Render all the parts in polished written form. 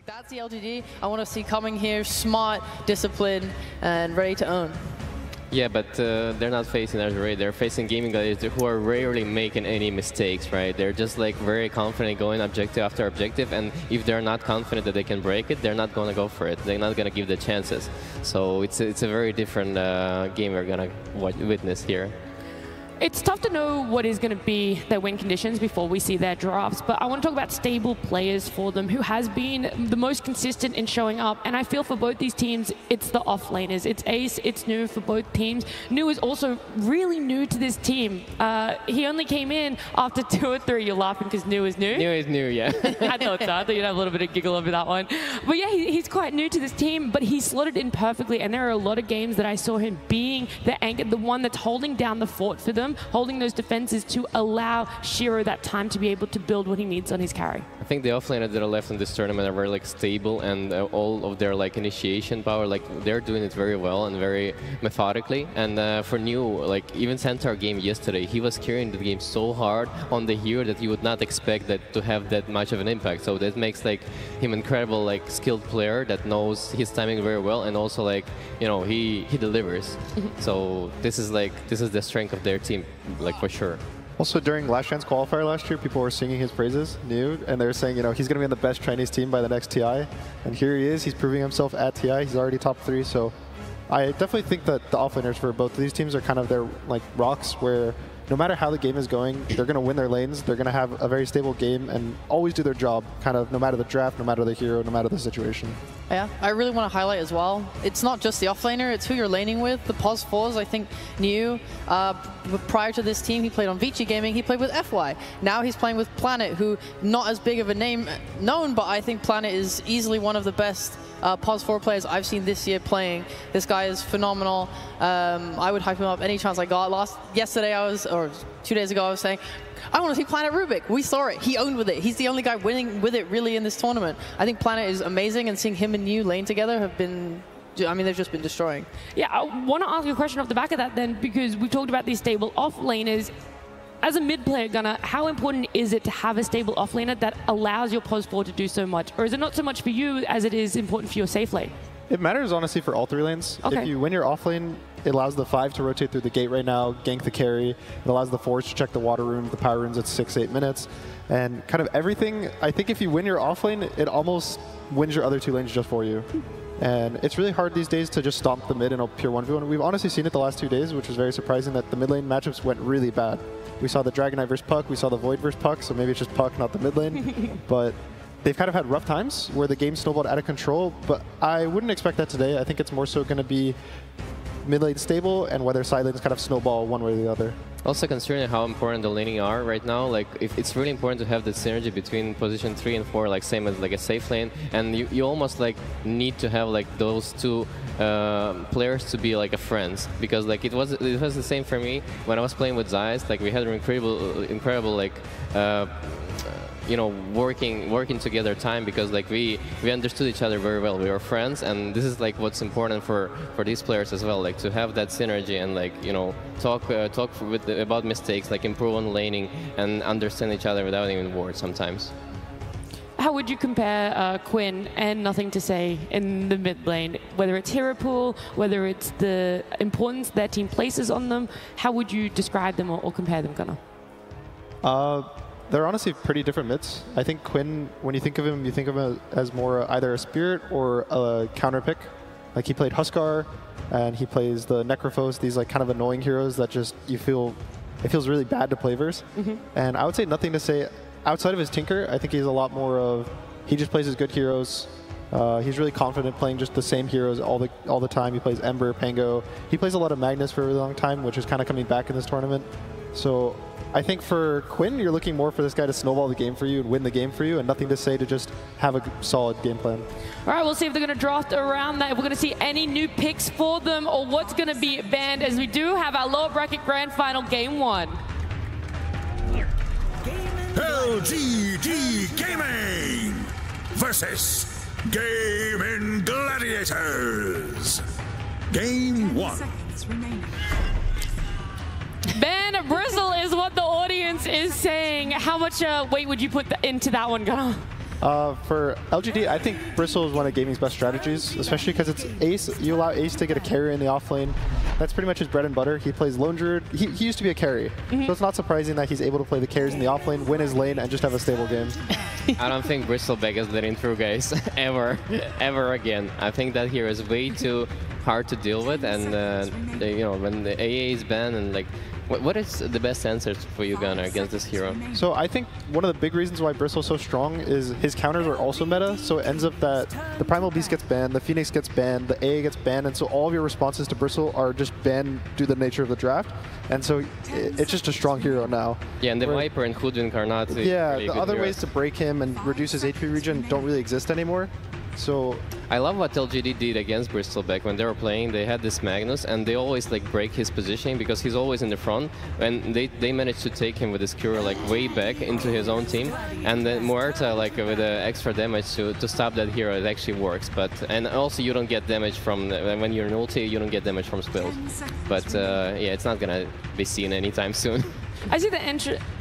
Like, that's the LGD I want to see coming here, smart, disciplined, and ready to own. Yeah, but they're not facing LGD. They're facing gaming gladiators who are rarely making any mistakes, right? They're just like very confident going objective after objective, and if they're not confident that they can break it, they're not going to go for it. They're not going to give the chances. So it's a very different game we're going to witness here. It's tough to know what is going to be their win conditions before we see their drops, but I want to talk about stable players for them, who has been the most consistent in showing up. And I feel for both these teams, it's the off-laners. It's Ace, it's Nu for both teams. Nu is also really new to this team. He only came in after 2 or 3. You're laughing because Nu is new? Nu is new, yeah. I thought so. I thought you'd have a little bit of giggle over that one. But yeah, he's quite new to this team, but he slotted in perfectly. And there are a lot of games that I saw him being the anchor, the one that's holding down the fort for them, holding those defenses to allow Shiro that time to be able to build what he needs on his carry. I think the offlaners that are left in this tournament are very like stable, and all of their like initiation power, like they're doing it very well and very methodically. And for Nu, like even Centaur game yesterday, he was carrying the game so hard on the hero that you would not expect that to have that much of an impact. So that makes like him incredible, like skilled player that knows his timing very well, and also like, you know, he delivers. So this is the strength of their team, like for sure. Also, during Last Chance qualifier last year, people were singing his praises, Nu, and they were saying, you know, he's going to be on the best Chinese team by the next TI. And here he is. He's proving himself at TI. He's already top 3. So I definitely think that the offlaners for both of these teams are kind of their like rocks, where no matter how the game is going, they're going to win their lanes. They're going to have a very stable game and always do their job, kind of no matter the draft, no matter the hero, no matter the situation. Yeah, I really want to highlight as well, it's not just the offlaner, it's who you're laning with. The Pos 4s, I think, Nu, prior to this team, he played on Vici Gaming, he played with FY. Now he's playing with Planet, who not as big of a name known, but I think Planet is easily one of the best Pos 4 players I've seen this year playing. This guy is phenomenal. I would hype him up any chance I got. Yesterday I was, or 2 days ago, I was saying, I want to see Planet Rubik. We saw it. He owned with it. He's the only guy winning with it really in this tournament. I think Planet is amazing, and seeing him and Nu lane together have been, I mean, they've just been destroying. Yeah, I want to ask you a question off the back of that then, because we've talked about these stable off-laners. As a mid-player, Gunnar, how important is it to have a stable off-laner that allows your Pos 4 to do so much? Or is it not so much for you as it is important for your safe lane? It matters, honestly, for all 3 lanes. Okay. If you win your offlane, it allows the 5 to rotate through the gate right now, gank the carry. It allows the 4s to check the water rooms, the power rooms at 6-8 minutes. And kind of everything, I think if you win your offlane, it almost wins your other 2 lanes just for you. And it's really hard these days to just stomp the mid in a pure 1v1. We've honestly seen it the last 2 days, which was very surprising that the mid lane matchups went really bad. We saw the Dragon Knight versus Puck, we saw the Void versus Puck, so maybe it's just Puck, not the mid lane. But they've kind of had rough times where the game snowballed out of control, but I wouldn't expect that today. I think it's more so going to be mid lane stable, and whether side lanes kind of snowball one way or the other. Also considering how important the laning are right now, like if it's really important to have the synergy between position 3 and 4, like same as like a safe lane, and you almost like need to have like those 2 players to be like a friends, because like it was the same for me when I was playing with Zeiss. Like we had an incredible like you know, working together time, because like we understood each other very well. We were friends, and this is like what's important for these players as well, like to have that synergy and like, you know, talk about mistakes, like improve on laning and understand each other without even words sometimes. How would you compare Quinn and Nothing to Say in the mid lane? Whether it's hero pool, whether it's the importance their team places on them, how would you describe them or compare them, Gunnar? They're honestly pretty different mids. I think Quinn, when you think of him as more either a spirit or a counter pick. Like he played Huskar, and he plays the Necrophos, these like kind of annoying heroes that just, it feels really bad to play versus. And I would say Nothing to Say, outside of his Tinker, I think he's a lot more of, he just plays his good heroes. He's really confident playing just the same heroes all the time. He plays Ember, Pango. He plays a lot of Magnus for a really long time, which is kind of coming back in this tournament. So I think for Quinn, you're looking more for this guy to snowball the game for you and win the game for you, and Nothing to Say to just have a solid game plan. All right, we'll see if they're going to draft around that, if we're going to see any new picks for them, or what's going to be banned, as we do have our lower bracket grand final game 1. LGD Gaming versus Gaming Gladiators. Game 1. Ban Bristle is what the audience is saying. How much weight would you put into that one, Gunnar? For LGD, I think Bristle is one of gaming's best strategies, especially because it's Ace. You allow Ace to get a carry in the offlane. That's pretty much his bread and butter. He plays Lone Druid. He used to be a carry, so it's not surprising that he's able to play the carries in the offlane, win his lane, and just have a stable game. I don't think Bristleback is letting through, guys, ever again. I think that hero is way too hard to deal with, and you know, when the AA is banned, and like, what is the best answer for you, Gunnar, against this hero? So I think one of the big reasons why Bristle's so strong is his counters are also meta, so it ends up that the Primal Beast gets banned, the Phoenix gets banned, the AA gets banned, and so all of your responses to Bristle are just banned due to the nature of the draft. And so it's just a strong hero now. Yeah, and the Viper and Hood Incarnate. Yeah, really the other ways to break him and reduce his HP regen don't really exist anymore. So I love what LGD did against Bristleback when they were playing. They had this Magnus, and they always like break his positioning because he's always in the front. And they managed to take him with his cure like way back into his own team. And then Muerta, like with the extra damage to stop that hero, it actually works. And also you don't get damage from when you're in ulti, you don't get damage from spells. But yeah, it's not gonna be seen anytime soon. I see the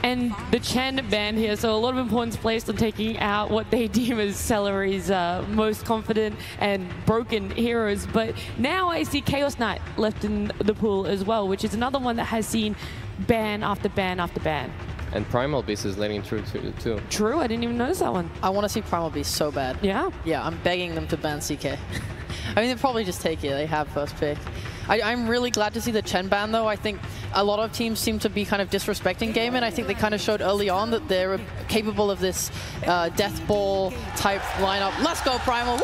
and the Chen ban here, so a lot of importance placed on taking out what they deem as Celery's most confident and broken heroes. But now I see Chaos Knight left in the pool as well, which is another one that has seen ban after ban after ban. And Primal Beast is letting through too. True, I didn't even notice that one. I want to see Primal Beast so bad. Yeah? Yeah, I'm begging them to ban CK. I mean, they'll probably just take it. They have first pick. I'm really glad to see the Chen ban, though. I think a lot of teams seem to be kind of disrespecting Game, and I think they kind of showed early on that they're capable of this death ball type lineup. Let's go, Primal! Woo!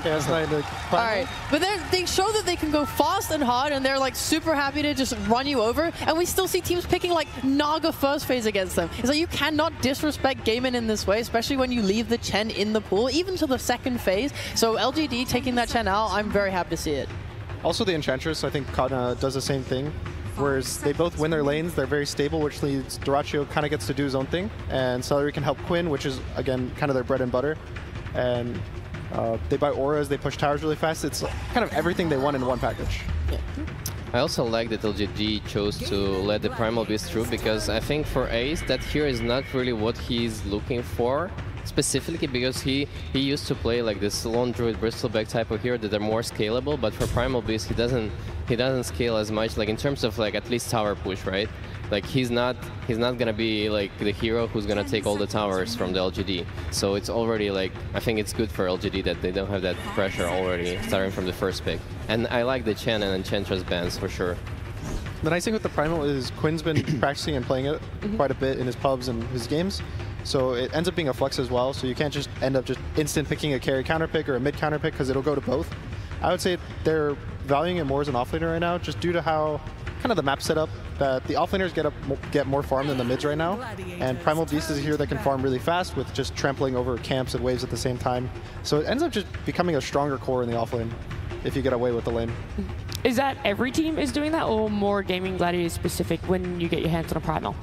yeah, it's not like All right, but they show that they can go fast and hard, and they're like super happy to just run you over. And we still see teams picking like Naga first phase against them. It's like you cannot disrespect Gaimin in this way, especially when you leave the Chen in the pool, even to the second phase. So LGD taking that Chen out, I'm very happy to see it. Also, the Enchantress, I think, does the same thing. Whereas they both win their lanes, they're very stable, which leads Dyrachyo kind of gets to do his own thing. And Celery can help Quinn, which is, again, kind of their bread and butter. And they buy auras, they push towers really fast. It's kind of everything they want in one package. Yeah. I also like that LGD chose to let the Primal Beast through, because I think for Ace, that here is not really what he's looking for. Specifically because he used to play like this Lone Druid Bristleback type of hero that are more scalable, but for Primal Beast he doesn't scale as much, like in terms of like at least tower push, right? Like he's not gonna be like the hero who's gonna take all the towers from the LGD. So it's already like, I think it's good for LGD that they don't have that pressure already starting from the first pick. And I like the Chen and Enchantress bans for sure. The nice thing with the Primal is Quinn's been practicing and playing it quite a bit in his pubs and his games. So it ends up being a flex as well, so you can't just end up just instant picking a carry counter pick or a mid counter pick, because it'll go to both. I would say they're valuing it more as an offlaner right now, just due to how kind of the map setup, that the offlaners get more farm than the mids right now. And Primal Beast is a hero that can farm really fast with just trampling over camps and waves at the same time. So it ends up just becoming a stronger core in the offlane if you get away with the lane. Is that every team is doing that, or more Gaming Gladiators specific when you get your hands on a Primal?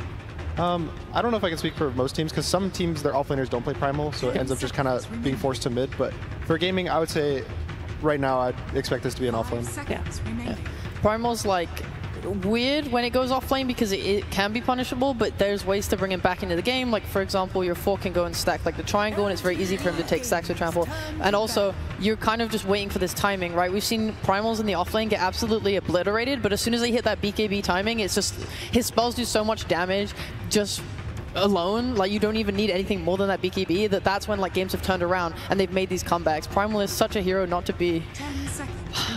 I don't know if I can speak for most teams, because some teams, their offlaners don't play Primal, so it ends up just kind of being forced to mid. But for gaming, I would say right now I'd expect this to be an offlane. Yeah. Primal's like weird when it goes offlane because it can be punishable, but there's ways to bring him back into the game. Like, for example, your 4 can go and stack like the triangle, and it's very easy for him to take stacks with trample. And also, you're kind of just waiting for this timing, right? We've seen Primals in the offlane get absolutely obliterated, but as soon as they hit that BKB timing, it's just, his spells do so much damage just alone. Like, you don't even need anything more than that BKB. That's when like games have turned around and they've made these comebacks. Primal is such a hero not to be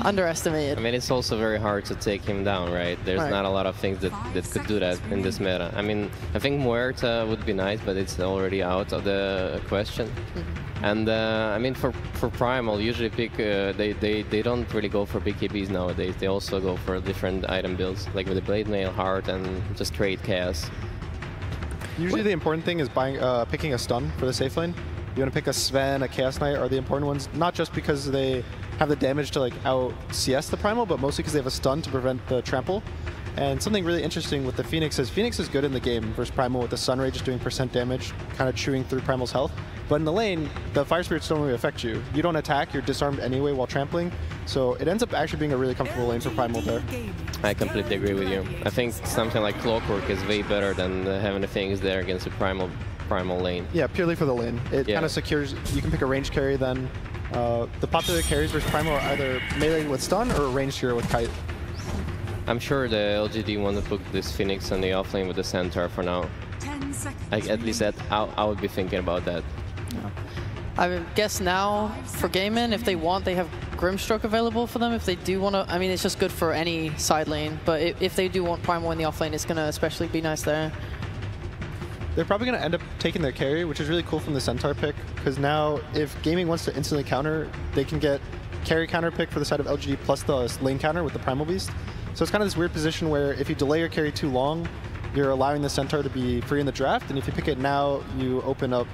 underestimated. I mean, it's also very hard to take him down, right? There's not a lot of things that could do that in this meta. I mean, I think Muerta would be nice, but it's already out of the question. And I mean, for Primal, usually pick they don't really go for BKBs nowadays. They also go for different item builds, like with the Blade Mail, Heart, and just create chaos. Usually the important thing is picking a stun for the safe lane. You want to pick a Sven, a Chaos Knight are the important ones, not just because they have the damage to like out CS the Primal, but mostly because they have a stun to prevent the trample. And something really interesting with the Phoenix is good in the game versus Primal with the Sunray just doing % damage, kind of chewing through Primal's health. But in the lane, the Fire Spirits don't really affect you. You don't attack, you're disarmed anyway while trampling. So it ends up actually being a really comfortable lane for Primal there. I completely agree with you. I think something like Clockwork is way better than having the things there against the Primal Primal lane. Yeah, purely for the lane. It kind of secures. You can pick a range carry then. The popular carries versus Primal are either melee with stun or a ranged hero with kite. I'm sure the LGD want to put this Phoenix on the offlane with the Centaur for now. 10 seconds. Like, at least that I would be thinking about that. Yeah. I guess now for Gaming, if they want, they have Grimstroke available for them. If they do want to, I mean, it's just good for any side lane. But if they do want Primal in the offlane, it's going to especially be nice there. They're probably going to end up taking their carry, which is really cool from the Centaur pick, because now if Gaming wants to instantly counter, they can get carry counter pick for the side of LGD plus the lane counter with the Primal Beast. So it's kind of this weird position where if you delay your carry too long, you're allowing the Centaur to be free in the draft, and if you pick it now, you open up,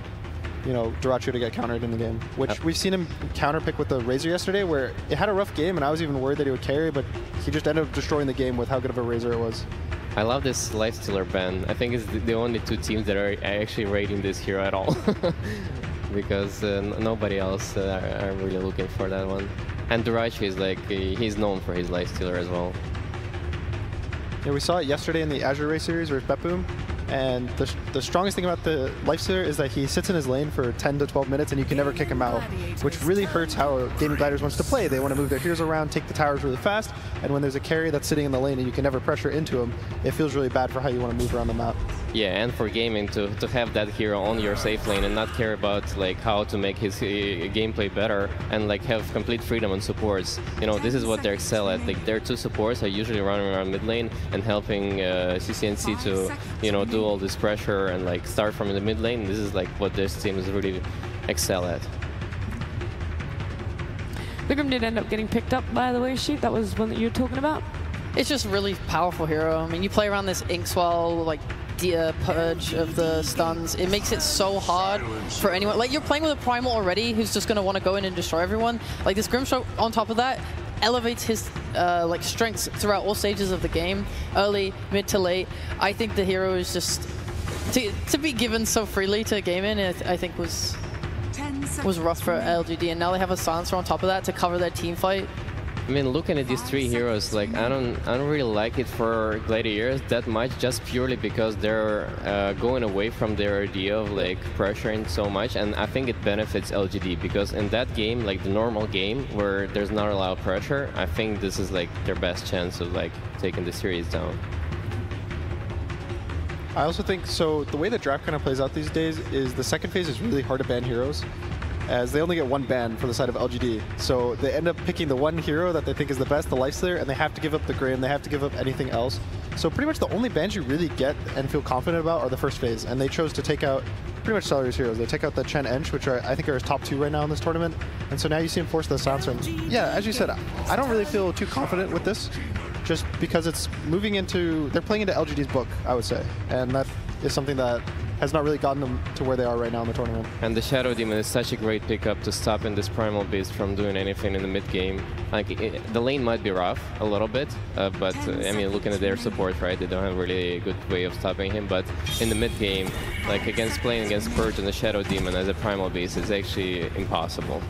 you know, Duracho to get countered in the game, which we've seen him counter pick with the Razor yesterday, where it had a rough game, and I was even worried that he would carry, but he just ended up destroying the game with how good of a Razor it was. I love this Lifestealer ban. I think it's the only two teams that are actually rating this hero at all. Because nobody else are really looking for that one. And Duracho is like, he's known for his Lifestealer as well. Yeah, we saw it yesterday in the Azure Race series versus Bepboom. And the strongest thing about the Lifestealer is that he sits in his lane for 10 to 12 minutes and you can never kick him out, which really hurts how Gaming Gliders wants to play. They want to move their heroes around, take the towers really fast, and when there's a carry that's sitting in the lane and you can never pressure into him, it feels really bad for how you want to move around the map. Yeah, and for Gaming to have that hero on your safe lane and not care about like how to make his gameplay better and like have complete freedom on supports. You know, this is what they excel at. Like their two supports are usually running around mid lane and helping CCNC to, you know, do all this pressure and like start from the mid lane. This is like what this team is really excel at. The Grim did end up getting picked up by the wave sheet. That was one that you were talking about. It's just a really powerful hero. I mean, you play around this Inkswell, like, purge of the stuns. It makes it so hard for anyone. Like, you're playing with a Primal already who's just going to want to go in and destroy everyone. Like, this Grimstroke on top of that elevates his like strengths throughout all stages of the game, early, mid to late. I think the hero is just to be given so freely to Gaming, I think was rough for LGD, and now they have a silencer on top of that to cover their team fight. I mean, looking at these three heroes, like I don't really like it for Gladiators that much, just purely because they're going away from their idea of like pressuring so much, and I think it benefits LGD because in that game, like the normal game where there's not a lot of pressure, I think this is like their best chance of like taking the series down. I also think, so the way the draft kind of plays out these days is the second phase is really hard to ban heroes, as they only get one ban for the side of LGD. So they end up picking the one hero that they think is the best, the Lifestealer, and they have to give up the Grim, they have to give up anything else. So pretty much the only bans you really get and feel confident about are the first phase, and they chose to take out pretty much Celery's heroes. They take out the Chen Ench, which I think are his top 2 right now in this tournament, and so now you see him force the silencer. Yeah, as you said, I don't really feel too confident with this, just because it's moving into, they're playing into LGD's book, I would say, and that is something that has not really gotten them to where they are right now in the tournament. And the Shadow Demon is such a great pickup to stopping this Primal Beast from doing anything in the mid game. Like the lane might be rough a little bit, but I mean, looking at their support, right, they don't have really a good way of stopping him. But in the mid game, like playing against Purge and the Shadow Demon as a Primal Beast is actually impossible.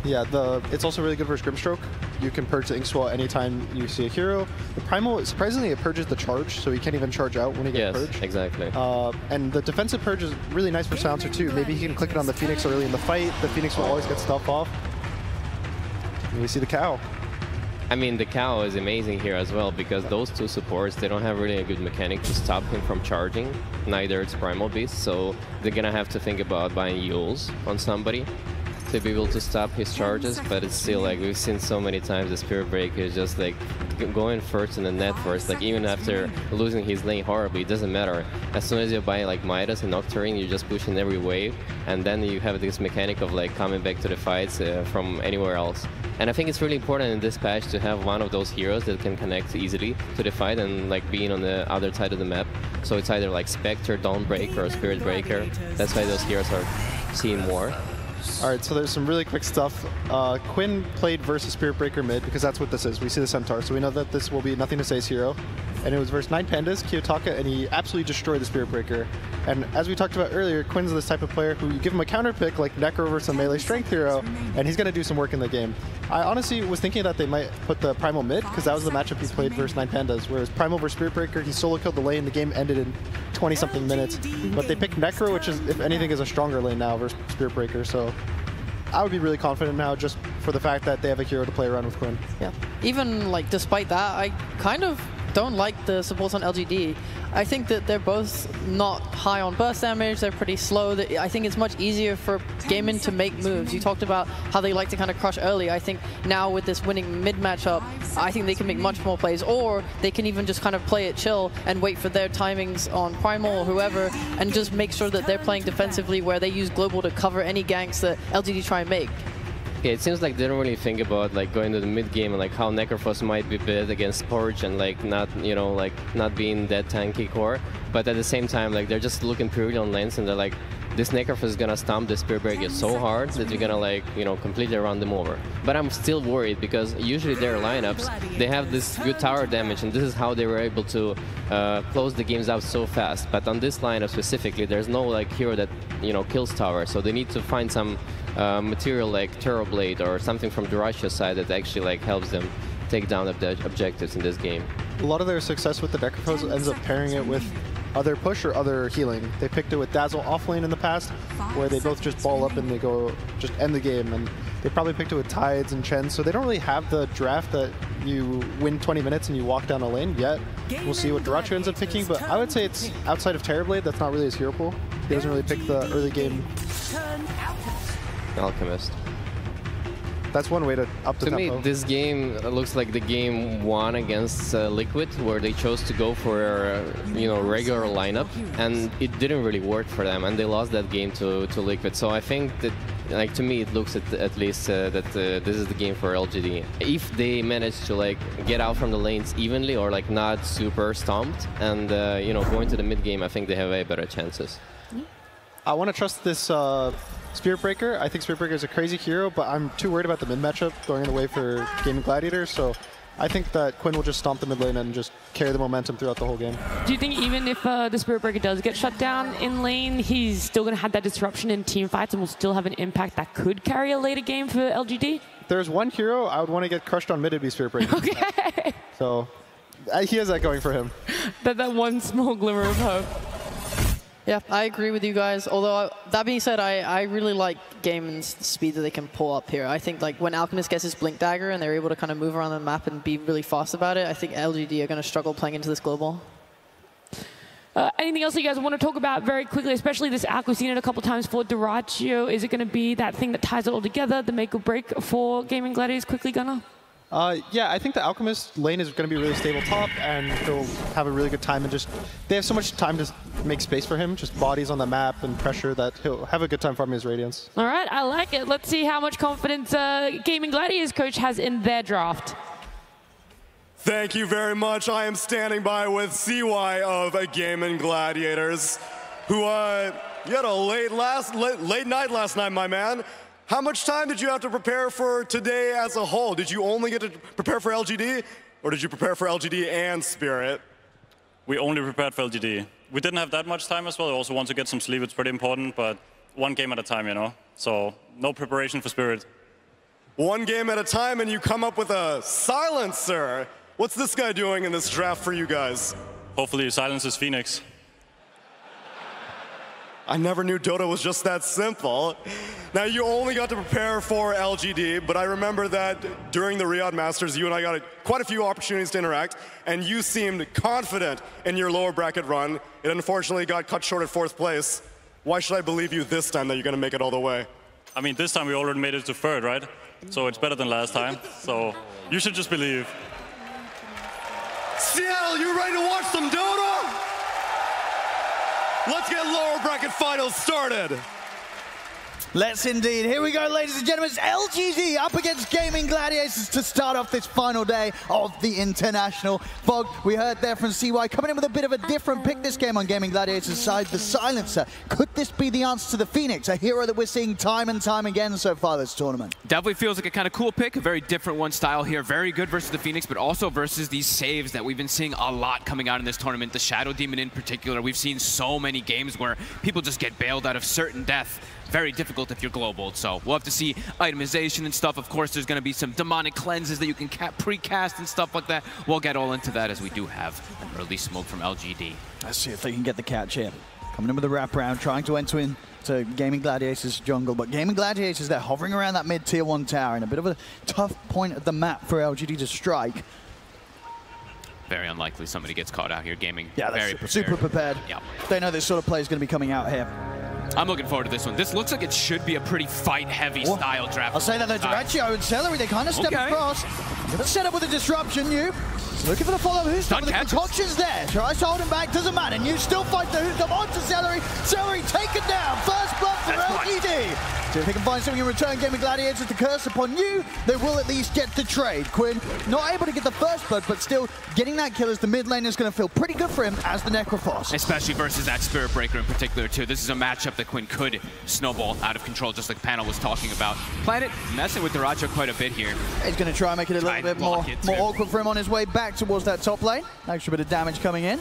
Yeah, it's also really good versus Grimstroke. You can purge the Inkswell anytime you see a hero. The Primal, surprisingly, it purges the charge, so you can't even charge out when you get purged. Yes, exactly. And the defensive purge is really nice for Silencer too. Maybe he can click it on the Phoenix early in the fight. The Phoenix will always get stuff off. And we see the cow. I mean, the cow is amazing here as well, because those two supports, they don't have really a good mechanic to stop him from charging. Neither it's Primal Beast, so they're gonna have to think about buying Yules on somebody to be able to stop his charges, but it's still like we've seen so many times the Spirit Breaker is just like going first in the net first, like even after losing his lane horribly, it doesn't matter. As soon as you buy like Midas and Nocturne, you're just pushing every wave, and then you have this mechanic of like coming back to the fights from anywhere else. And I think it's really important in this patch to have one of those heroes that can connect easily to the fight and like being on the other side of the map. So it's either like Spectre, Dawnbreaker, or Spirit Breaker. That's why those heroes are seen more. All right, so there's some really quick stuff. Quinn played versus Spirit Breaker mid because that's what this is. We see the Centaur, so we know that this will be Nothing to Say's hero. and it was versus 9 Pandas, Kiyotaka, and he absolutely destroyed the Spirit Breaker. And as we talked about earlier, Quinn's this type of player who you give him a counter pick like Necro versus a melee strength hero, and he's going to do some work in the game. I honestly was thinking that they might put the Primal mid, because that was the matchup he played versus 9 Pandas, whereas Primal versus Spirit Breaker, he solo killed the lane, the game ended in 20-something minutes. But they picked Necro, which is, if anything, is a stronger lane now versus Spirit Breaker, so I would be really confident now just for the fact that they have a hero to play around with Quinn. Yeah. Even like despite that, I kind of don't like the supports on LGD. I think that they're both not high on burst damage, they're pretty slow. I think it's much easier for Gaming to make moves. You talked about how they like to kind of crush early. I think now with this winning mid matchup, I think they can make much more plays, or they can even just kind of play it chill and wait for their timings on Primal or whoever, and just make sure that they're playing defensively where they use Global to cover any ganks that LGD try and make. Yeah, it seems like they don't really think about like going to the mid game and like how Necrophos might be bad against Porridge and like not, you know, like not being that tanky core. But at the same time, like they're just looking purely on lanes and they're like, this Necrophos is gonna stomp the Spirit Breaker so hard that we're gonna like, you know, completely run them over. But I'm still worried because usually their lineups, they have this good tower damage and this is how they were able to close the games out so fast. But on this lineup specifically, there's no like hero that, you know, kills tower. So they need to find some material like Terror Blade or something from the Russia side that actually like helps them take down the objectives in this game. A lot of their success with the Necrophos ends up pairing it with other push or other healing. They picked it with Dazzle offlane in the past, where they both just ball up and they go just end the game. And they probably picked it with Tides and Chen, so they don't really have the draft that you win 20 minutes and you walk down a lane yet. We'll see what Duracho ends up picking, but I would say it's outside of Terrorblade, that's not really his hero pool. He doesn't really pick the early game. Alchemist. That's one way to up the tempo. To me, this game looks like the game 1 against Liquid, where they chose to go for you know, regular lineup, and it didn't really work for them, and they lost that game to Liquid. So I think that, like, to me, it looks at least that this is the game for LGD. If they manage to like get out from the lanes evenly or like not super stomped, and you know, going to the mid game, I think they have way better chances. I want to trust this Spirit Breaker. I think Spirit Breaker is a crazy hero, but I'm too worried about the mid matchup going in the way for Gaming Gladiators, so I think that Quinn will just stomp the mid lane and just carry the momentum throughout the whole game. Do you think even if the Spirit Breaker does get shut down in lane, he's still going to have that disruption in team fights and will still have an impact that could carry a later game for LGD? If there's one hero I would want to get crushed on mid, it'd be Spirit Breaker. Okay. So he has that going for him. that one small glimmer of hope. Yeah, I agree with you guys. Although, that being said, I really like Gamen's speed that they can pull up here. I think like when Alchemist gets his Blink Dagger and they're able to kind of move around the map and be really fast about it, I think LGD are going to struggle playing into this global. Anything else you guys want to talk about very quickly, especially this arc? We've seen it a couple times for Duracho. Is it going to be that thing that ties it all together, the make or break for Gaming Gladiators? Quickly, Gunnar? Yeah, I think the Alchemist lane is going to be really stable top, and he'll have a really good time, and just they have so much time to make space for him, just bodies on the map and pressure, that he'll have a good time farming his Radiance. All right, I like it. Let's see how much confidence Gaming Gladiators coach has in their draft. Thank you very much. I am standing by with CY of Gaming Gladiators, who you had a late night last night, my man. How much time did you have to prepare for today as a whole? Did you only get to prepare for LGD, or did you prepare for LGD and Spirit? We only prepared for LGD. We didn't have that much time as well. I also want to get some sleep. It's pretty important, but one game at a time, you know? So no preparation for Spirit. One game at a time, and you come up with a silencer. What's this guy doing in this draft for you guys? Hopefully he silences Phoenix. I never knew Dota was just that simple. Now, you only got to prepare for LGD, but I remember that during the Riyadh Masters, you and I got quite a few opportunities to interact, and you seemed confident in your lower bracket run. It unfortunately got cut short at 4th place. Why should I believe you this time that you're going to make it all the way? I mean, this time we already made it to 3rd, right? So it's better than last time. So you should just believe. Seattle, you ready to watch some Dota? Let's get lower bracket finals started. Let's indeed. Here we go, ladies and gentlemen. It's LGD up against Gaming Gladiators to start off this final day of the International. Fog, we heard there from CY, coming in with a bit of a different pick this game on Gaming Gladiators' side, the Silencer. Could this be the answer to the Phoenix, a hero that we're seeing time and time again so far this tournament? Definitely feels like a kind of cool pick, a very different one style here. Very good versus the Phoenix, but also versus these saves that we've been seeing a lot coming out in this tournament. The Shadow Demon in particular, we've seen so many games where people just get bailed out of certain death. Very difficult if you're global, so we'll have to see itemization and stuff. Of course, there's going to be some demonic cleanses that you can pre-cast and stuff like that. We'll get all into that as we do have an early smoke from LGD. Let's see if they can get the catch here. Coming in with a wraparound, trying to enter into Gaming Gladiators' jungle, but Gaming Gladiators, they're hovering around that mid-tier 1 tower in a bit of a tough point of the map for LGD to strike. Very unlikely somebody gets caught out here. Gaming, yeah, very super prepared. Yeah. They know this sort of play is going to be coming out here. I'm looking forward to this one. This looks like it should be a pretty fight-heavy style draft. I'll say that though, Duraccio and Celery, they kind of step across. Gonna set up with a disruption, New. Looking for the follow. Who's the concoctions there? Tries to hold him back, doesn't matter. New still fights the Who's come on to Celery. Celery taken down. First blood for LGD. See if they can find something in return. Gaming Gladiators to curse upon New. They will at least get the trade. Quinn not able to get the first blood, but still getting that kill as the mid lane is going to feel pretty good for him as the Necrophos. Especially versus that Spirit Breaker in particular too. This is a matchup that Quinn could snowball out of control, just like Panel was talking about. Planet messing with Duracho quite a bit here. He's going to try and make it a little bit more awkward for him on his way back towards that top lane. Extra bit of damage coming in.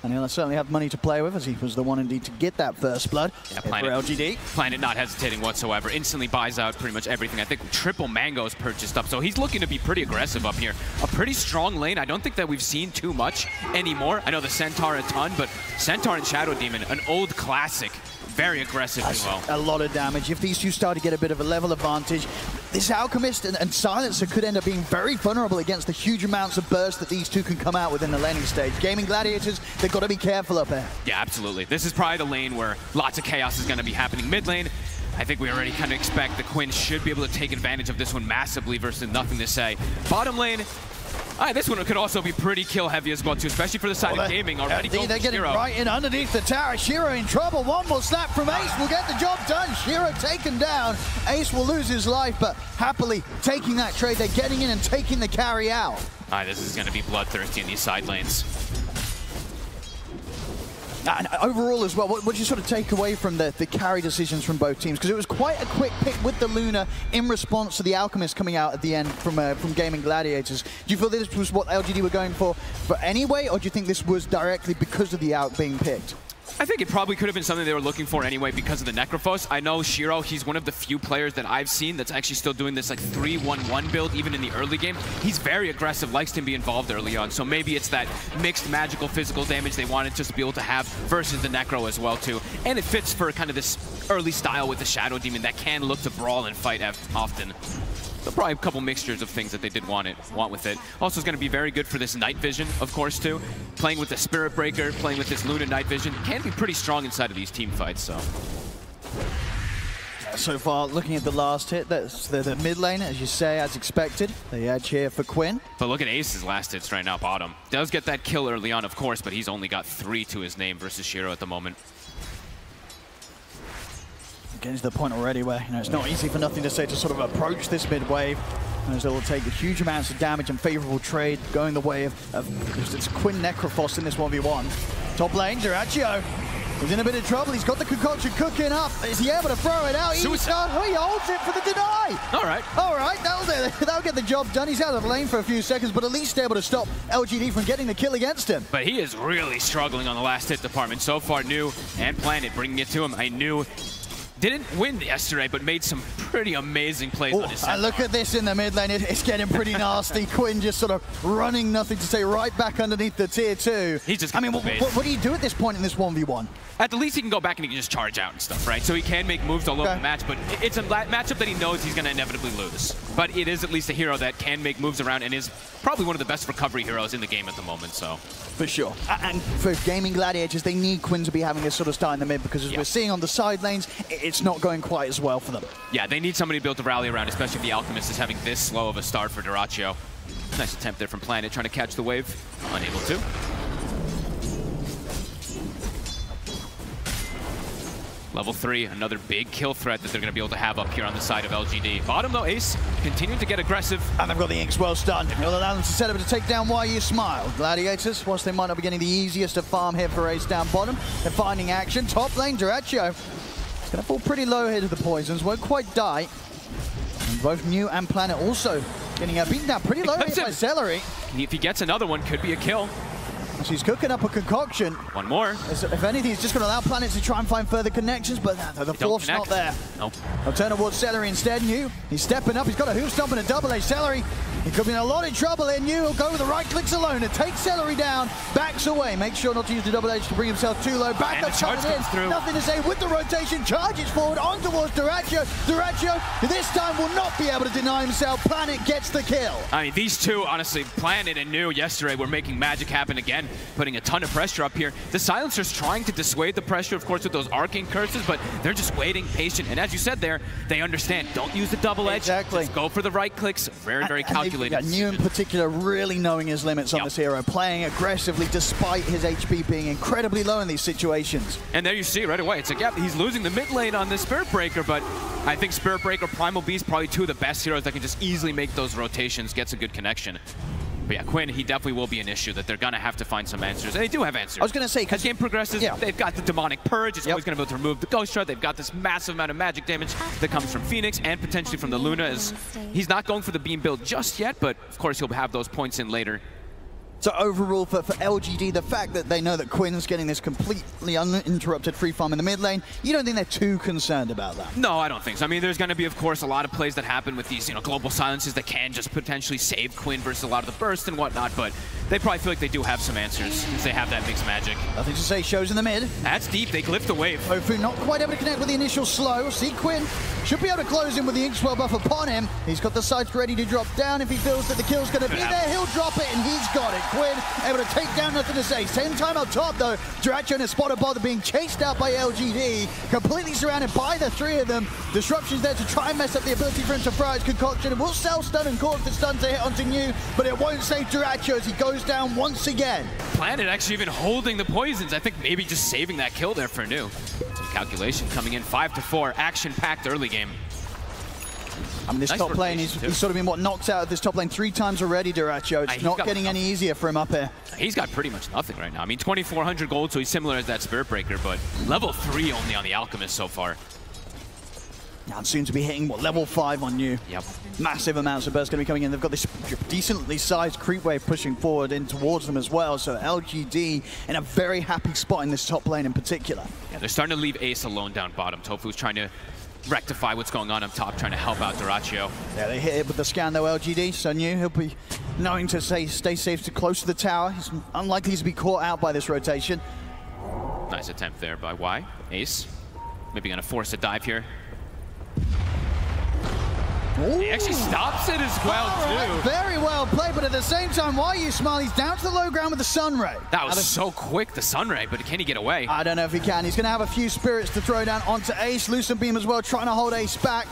And he'll certainly have money to play with, as he was the one indeed to get that first blood for LGD. Planet not hesitating whatsoever. Instantly buys out pretty much everything. I think triple Mango's purchased up, so he's looking to be pretty aggressive up here. A pretty strong lane. I don't think that we've seen too much anymore. I know the Centaur a ton, but Centaur and Shadow Demon, an old classic. Very aggressive as well. A lot of damage. If these two start to get a bit of a level advantage, this Alchemist and Silencer could end up being very vulnerable against the huge amounts of burst that these two can come out within the laning stage. Gaming Gladiators, they've got to be careful up there. Yeah, absolutely. This is probably the lane where lots of chaos is going to be happening mid lane. I think we already kind of expect the Quinn should be able to take advantage of this one massively versus nothing to say. Bottom lane, this one could also be pretty kill heavy as well too, especially for the side of Gaming already. They're getting right in underneath the tower. Shiro in trouble. One more slap from Ace will get the job done. Shiro taken down. Ace will lose his life, but happily taking that trade. They're getting in and taking the carry out. This is going to be bloodthirsty in these side lanes. And overall as well, what did you sort of take away from the carry decisions from both teams? Because it was quite a quick pick with the Luna in response to the Alchemist coming out at the end from Gaming Gladiators. Do you feel this was what LGD were going for anyway, or do you think this was directly because of the Alch being picked? I think it probably could have been something they were looking for anyway because of the Necrophos. I know Shiro, he's one of the few players that I've seen that's actually still doing this like 3-1-1 build even in the early game. He's very aggressive, likes to be involved early on, so maybe it's that mixed magical physical damage they wanted just to be able to have versus the Necro as well too. And it fits for kind of this early style with the Shadow Demon that can look to brawl and fight often. So probably a couple mixtures of things that they did want with it. Also, it's going to be very good for this night vision, of course, too. Playing with the Spirit Breaker, playing with this Luna night vision can be pretty strong inside of these team fights. So far, looking at the last hit, that's the mid lane, as you say, as expected. The edge here for Quinn. But look at Ace's last hits right now, bottom. Does get that kill early on, of course, but he's only got 3 to his name versus Shiro at the moment. Getting to the point already where it's not easy for nothing to say to sort of approach this mid wave, as they will take huge amounts of damage and favorable trade going the way of it's Quinn Necrophos in this 1v1. Top lane, Duraccio. He's in a bit of trouble. He's got the concoction cooking up. Is he able to throw it out? He holds it for the deny. All right, that'll get the job done. He's out of the lane for a few seconds, but at least able to stop LGD from getting the kill against him. But he is really struggling on the last hit department. So far, New and Planet bringing it to him. I knew didn't win yesterday, but made some pretty amazing plays on his side. Look at this in the mid lane. It's getting pretty nasty. Quinn just sort of running nothing to say right back underneath the tier 2. He's just what do you do at this point in this 1v1? At the least, he can go back and he can just charge out and stuff, right? So he can make moves all over the match, but it's a matchup that he knows he's going to inevitably lose. But it is at least a hero that can make moves around and is probably one of the best recovery heroes in the game at the moment, so. For sure. And for Gaming Gladiators, they need Quinn to be having this sort of start in the mid because as we're seeing on the side lanes, it's not going quite as well for them. Yeah, they need somebody to be able to rally around, especially if the Alchemist is having this slow of a start for Duraccio. Nice attempt there from Planet, trying to catch the wave. Unable to. Level 3, another big kill threat that they're going to be able to have up here on the side of LGD. Bottom though, Ace continuing to get aggressive. And they've got the Inks well stunned. It'll allow them to set up to take down YU Smile. Gladiators, whilst they might not be getting the easiest of farm here for Ace down bottom, they're finding action. Top lane, Dyrachyo. It's going to fall pretty low here to the poisons, won't quite die. And both New and Planet also getting beaten down pretty low here by Celery. If he gets another one, could be a kill. She's cooking up a concoction. One more. If anything, it's just going to allow Planet to try and find further connections, but the fourth's not there. Nope. I'll turn towards Celery instead. New, he's stepping up. He's got a hoof stomp and a double edge. Celery, he could be in a lot of trouble here. New will go with the right clicks alone and take Celery down. Backs away. Make sure not to use the double edge to bring himself too low. Back up, coming in. Through. Nothing to say with the rotation. Charges forward on towards Dyrachyo. Dyrachyo, this time will not be able to deny himself. Planet gets the kill. I mean, these two, honestly, Planet and New yesterday were making magic happen again, putting a ton of pressure up here. The Silencer's trying to dissuade the pressure, of course, with those arcane curses, but they're just waiting, patient. And as you said there, they understand. Don't use the double edge. Exactly. Just go for the right clicks. Very, very calculated. New in particular really knowing his limits on this hero, playing aggressively despite his HP being incredibly low in these situations. And there you see right away, it's like, yeah, he's losing the mid lane on this Spirit Breaker, but I think Spirit Breaker, Primal Beast, probably two of the best heroes that can just easily make those rotations, gets a good connection. But yeah, Quinn, he definitely will be an issue that they're going to have to find some answers. And they do have answers. I was going to say, as game progresses, they've got the Demonic Purge. It's always going to be able to remove the Ghost Shard. They've got this massive amount of magic damage that comes from Phoenix and potentially from the Luna. As he's not going for the beam build just yet, but of course he'll have those points in later. So overall for LGD, the fact that they know that Quinn's getting this completely uninterrupted free farm in the mid lane, you don't think they're too concerned about that? No, I don't think so. I mean, there's going to be, of course, a lot of plays that happen with these, global silences that can just potentially save Quinn versus a lot of the burst and whatnot, but they probably feel like they do have some answers since they have that mixed magic. Nothing to say, shows in the mid. That's deep, they lift the wave. Ofu not quite able to connect with the initial slow. See Quinn should be able to close in with the Inkswell buff upon him. He's got the sights ready to drop down if he feels that the kill's going to be there. He'll drop it and he's got it. Quinn able to take down, nothing to say. Same time up top though, Dyrachyo and a spotted bother being chased out by LGD, completely surrounded by the three of them. Disruption's there to try and mess up the ability for him to fry his concoction. It will self-stun and cause the stun to hit onto New, but it won't save Dyrachyo as he goes down once again. Planet actually even holding the poisons. I think maybe just saving that kill there for New. Some calculation coming in 5-4, action-packed early game. I mean, this top lane, he's sort of been knocked out of this top lane 3 times already, Dyrachyo. It's not getting any easier for him up here. He's got pretty much nothing right now. I mean, 2,400 gold, so he's similar as that Spirit Breaker, but level 3 only on the Alchemist so far. Now, and soon to be hitting, level 5 on New. Yep. Massive amounts of burst going to be coming in. They've got this decently sized creep wave pushing forward in towards them as well. So LGD in a very happy spot in this top lane in particular. Yeah, they're starting to leave Ace alone down bottom. Tofu's trying to rectify what's going on up top, trying to help out Dyrachyo. Yeah, they hit it with the scan though, LGD. So New, he'll be knowing to stay safe to close to the tower. He's unlikely to be caught out by this rotation. Nice attempt there by Y. Ace, maybe going to force a dive here. Ooh. He actually stops it as well, too. Very well played, but at the same time, YU Smile, he's down to the low ground with the Sunray. That was so quick, the Sunray, but can he get away? I don't know if he can. He's going to have a few spirits to throw down onto Ace. Lucent Beam as well, trying to hold Ace back.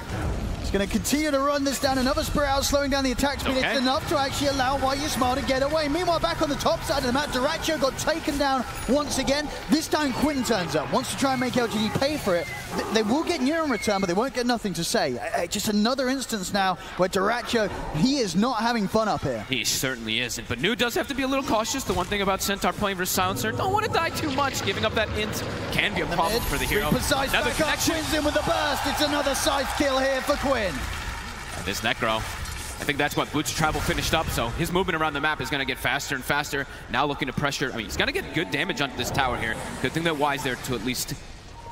He's going to continue to run this down. Another spirit out, slowing down the attack speed. It's enough to actually allow YU Smile to get away. Meanwhile, back on the top side of the map, Dyrachyo got taken down once again. This time, Quinn turns up, wants to try and make LGD pay for it. They will get near in return, but they won't get nothing to say. Just another instance now where Dyrachyo, he is not having fun up here. He certainly isn't, but New does have to be a little cautious. The one thing about Centaur playing versus Silencer, don't want to die too much. Giving up that int can be a problem for the hero. Another connection. Quinn's in with the burst. It's another side kill here for Quinn. And this Necro, I think that's what Boots Travel finished up, so his movement around the map is going to get faster and faster. Now looking to pressure. I mean, he's going to get good damage onto this tower here. Good thing that Y's there to at least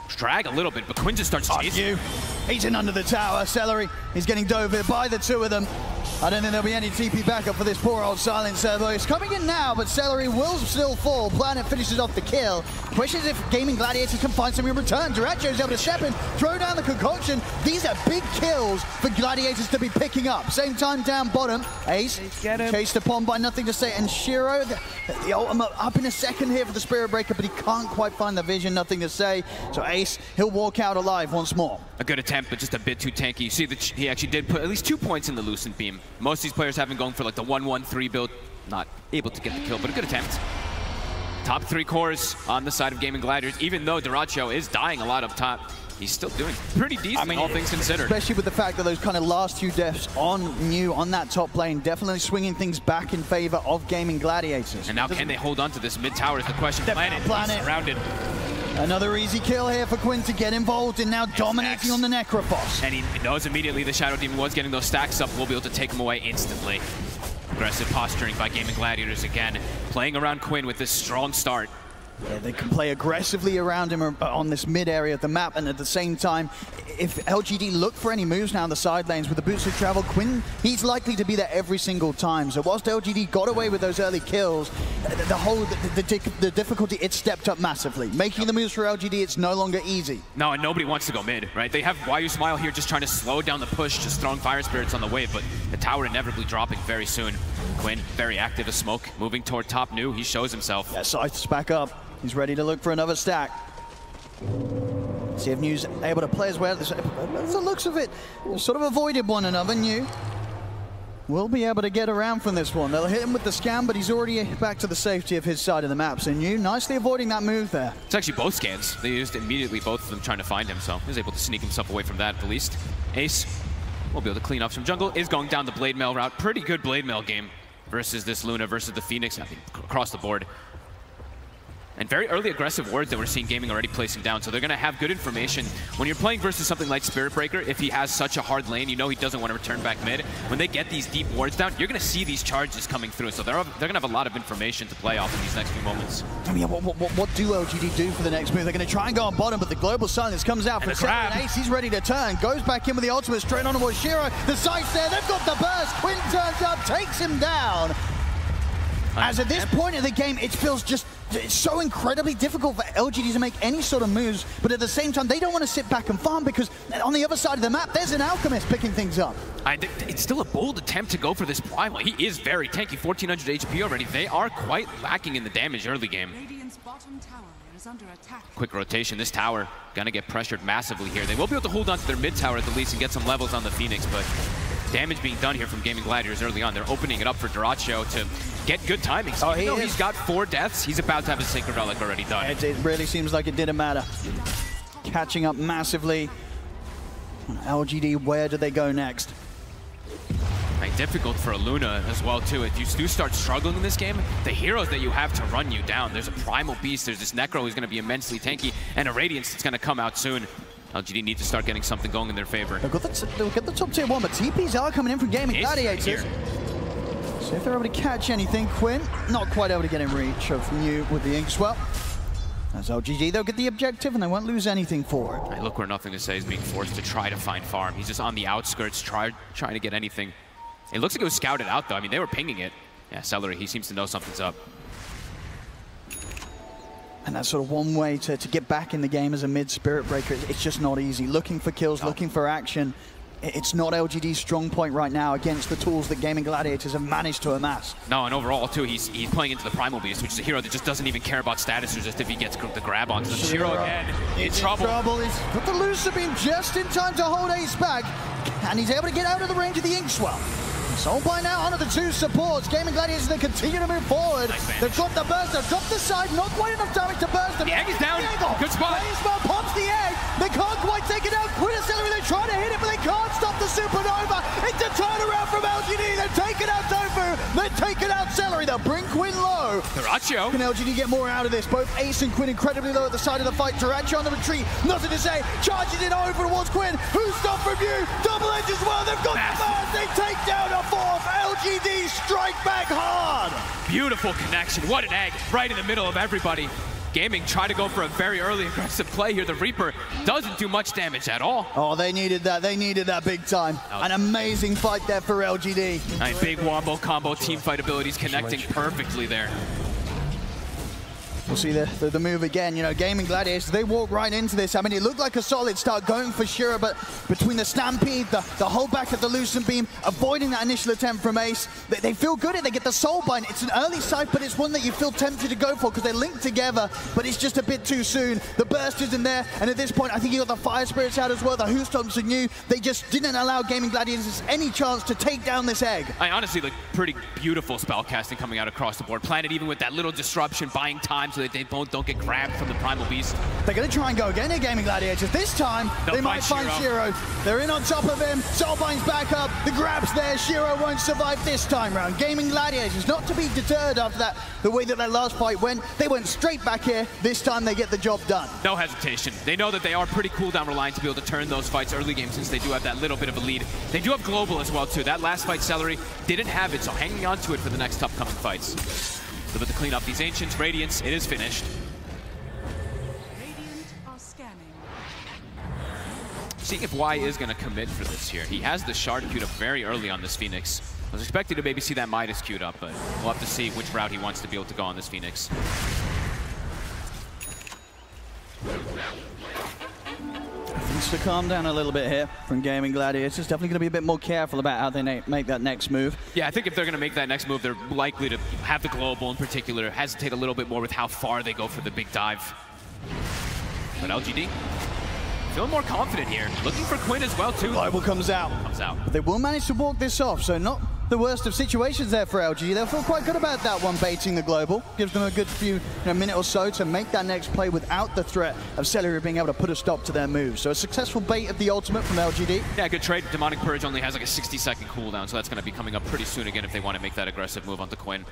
drag a little bit, but Quinn just starts chasing. He's in under the tower. Celery, he's getting dove here by the two of them. I don't think there'll be any TP backup for this poor old Silencer. He's coming in now, but Celery will still fall. Planet finishes off the kill. Question is if Gaming Gladiators can find something in return. Dyrachyo's able to step in, throw down the concoction. These are big kills for Gladiators to be picking up. Same time down bottom, Ace chased upon by nothing to say. And Shiro, the ultimate up in a second here for the Spirit Breaker, but he can't quite find the vision, nothing to say. So Ace, he'll walk out alive once more. A good attempt, but just a bit too tanky. You see that he actually did put at least 2 points in the Lucent Beam. Most of these players have been going for like the 1-1-3 build. Not able to get the kill, but a good attempt. Top 3 cores on the side of Gaming Gladiators. Even though Duracho is dying a lot up top, he's still doing pretty decent, all things considered. Especially with the fact that those kind of last few deaths on New on that top lane, definitely swinging things back in favor of Gaming Gladiators. And now can they hold on to this mid tower is the question. Planet surrounded. Another easy kill here for Quinn to get involved and now dominating on the Necrophos. And he knows immediately the Shadow Demon was getting those stacks up. We'll be able to take him away instantly. Aggressive posturing by Gaming Gladiators again. Playing around Quinn with this strong start. Yeah, they can play aggressively around him on this mid area of the map, and at the same time, if LGD look for any moves now in the side lanes with the boosted travel, Quinn, he's likely to be there every single time. So whilst LGD got away with those early kills, the difficulty, it stepped up massively. Making the moves for LGD, it's no longer easy. No, and nobody wants to go mid, right? They have Why You Smile here just trying to slow down the push, just throwing Fire Spirits on the wave, but the tower inevitably dropping very soon. Quinn, very active as smoke, moving toward top New. He shows himself. Yeah, Scythe's back up. He's ready to look for another stack. See if New's able to play as well. The looks of it, sort of avoided one another. New will be able to get around from this one. They'll hit him with the scam, but he's already back to the safety of his side of the map. So New nicely avoiding that move there. It's actually both scans. They used immediately both of them trying to find him, so he was able to sneak himself away from that at the least. Ace will be able to clean up some jungle. Is going down the Blade Mail route. Pretty good Blade Mail game versus this Luna versus the Phoenix, I think, across the board. And very early aggressive wards that we're seeing Gaming already placing down. So they're going to have good information. When you're playing versus something like Spirit Breaker, if he has such a hard lane, you know he doesn't want to return back mid. When they get these deep wards down, you're going to see these charges coming through. So they're going to have a lot of information to play off in these next few moments. I mean, what do LGD do for the next move? They're going to try and go on bottom, but the Global Silence comes out from Seven. Ace. He's ready to turn. Goes back in with the ultimate straight on towards Shiro. The sight's there. They've got the burst. Quinn turns up, takes him down. As at this point in the game, it feels just so incredibly difficult for LGD to make any sort of moves, but at the same time, they don't want to sit back and farm because on the other side of the map, there's an Alchemist picking things up. It's still a bold attempt to go for this Primal. He is very tanky, 1400 HP already. They are quite lacking in the damage early game. Under attack. Quick rotation. This tower gonna get pressured massively here. They will be able to hold on to their mid tower at the least and get some levels on the Phoenix, but damage being done here from Gaming Gladiators early on. They're opening it up for Duracho to get good timing. So even though he's got 4 deaths, he's about to have his Sacred Relic already done. It really seems like it didn't matter. Catching up massively. LGD, where do they go next? Difficult for a Luna as well too. If you do start struggling in this game, the heroes that you have to run you down. There's a Primal Beast, there's this Necro who's going to be immensely tanky, and a Radiance that's going to come out soon. LGD need to start getting something going in their favor. They'll get the top tier 1, but TPs are coming in from Gaming Gladiators. So if they're able to catch anything, Quinn not quite able to get in reach of New with the Inkswell. As LGD, they'll get the objective and they won't lose anything for it. Hey, look where Nothing to Say is being forced to try to find farm. He's just on the outskirts trying to get anything. It looks like it was scouted out, though. I mean, they were pinging it. Yeah, Celery, he seems to know something's up. And that's sort of one way to get back in the game as a mid-Spirit Breaker. It's just not easy. Looking for kills, looking for action. It's not LGD's strong point right now against the tools that Gaming Gladiators have managed to amass. No, and overall, too, he's playing into the Primal Beast, which is a hero that just doesn't even care about status or just if he gets the grab onto the Shiro again. In trouble. He's got the Lucer Beam just in time to hold Ace back, and he's able to get out of the range of the Inkswell. So by now, onto the 2 supports. Gaming Gladiators, they continue to move forward. They've got the burst, they've dropped the side, not quite enough damage to burst them. The egg is down. Good spot. Baseball pops the egg. They can't quite take it out. Quintessentially, they try to hit it, but they can't stop the Supernova. It's a turnaround from LGD. They've taken out Tofu. They've taken out Celery. They'll bring Quinn low. Duracho. Can LGD get more out of this? Both Ace and Quinn incredibly low at the side of the fight. Duracho on the retreat. Nothing to say. Charges it over towards Quinn. Who's stopped from you? Double edge as well. They've got the burst. They take down a 4th. LGD strike back hard. Beautiful connection. What an egg. Right in the middle of everybody. Gaming try to go for a very early aggressive play here. The Reaper doesn't do much damage at all. Oh, they needed that. They needed that big time. An amazing fight there for LGD. Nice big wombo combo team fight abilities connecting perfectly there. We'll see the move again. You know, Gaming Gladiators, they walk right into this. I mean, it looked like a solid start going for Shiro, but between the Stampede, the hold back of the Lucent Beam, avoiding that initial attempt from Ace, they feel good at it. They get the Soul Bind. It's an early sight, but it's one that you feel tempted to go for because they link together, but it's just a bit too soon. The burst isn't there, and at this point, I think you got the Fire Spirits out as well. The Hoostomps are new. They just didn't allow Gaming Gladiators any chance to take down this egg. I honestly, like, pretty beautiful spell casting coming out across the board. Planet even with that little disruption, buying time so that they both don't get grabbed from the Primal Beast. They're going to try and go again at Gaming Gladiators. This time, they might find Shiro. They're in on top of him. Soulbind's back up. The grab's there. Shiro won't survive this time round. Gaming Gladiators, not to be deterred after that, the way that their last fight went. They went straight back here. This time, they get the job done. No hesitation. They know that they are pretty cooldown reliant to be able to turn those fights early game since they do have that little bit of a lead. They do have Global as well, too. That last fight, Celery didn't have it, so hanging on to it for the next upcoming fights. A little bit to clean up these Ancients. Radiance, it is finished. Seeing if Y is going to commit for this here. He has the Shard queued up very early on this Phoenix. I was expecting to maybe see that Midas queued up, but we'll have to see which route he wants to be able to go on this Phoenix. Needs to calm down a little bit here from Gaming Gladiators. Definitely going to be a bit more careful about how they make that next move. Yeah, I think if they're going to make that next move, they're likely to have the Global in particular, hesitate a little bit more with how far they go for the big dive. But LGD, feeling more confident here. Looking for Quinn as well, too. Global comes out. But they will manage to walk this off, so not the worst of situations there for LG. They'll feel quite good about that one, baiting the Global. Gives them a good few minute or so to make that next play without the threat of Celery being able to put a stop to their move. So a successful bait of the ultimate from LGD. Yeah, good trade. Demonic Purge only has like a 60-second cooldown, so that's going to be coming up pretty soon again if they want to make that aggressive move onto Quinn.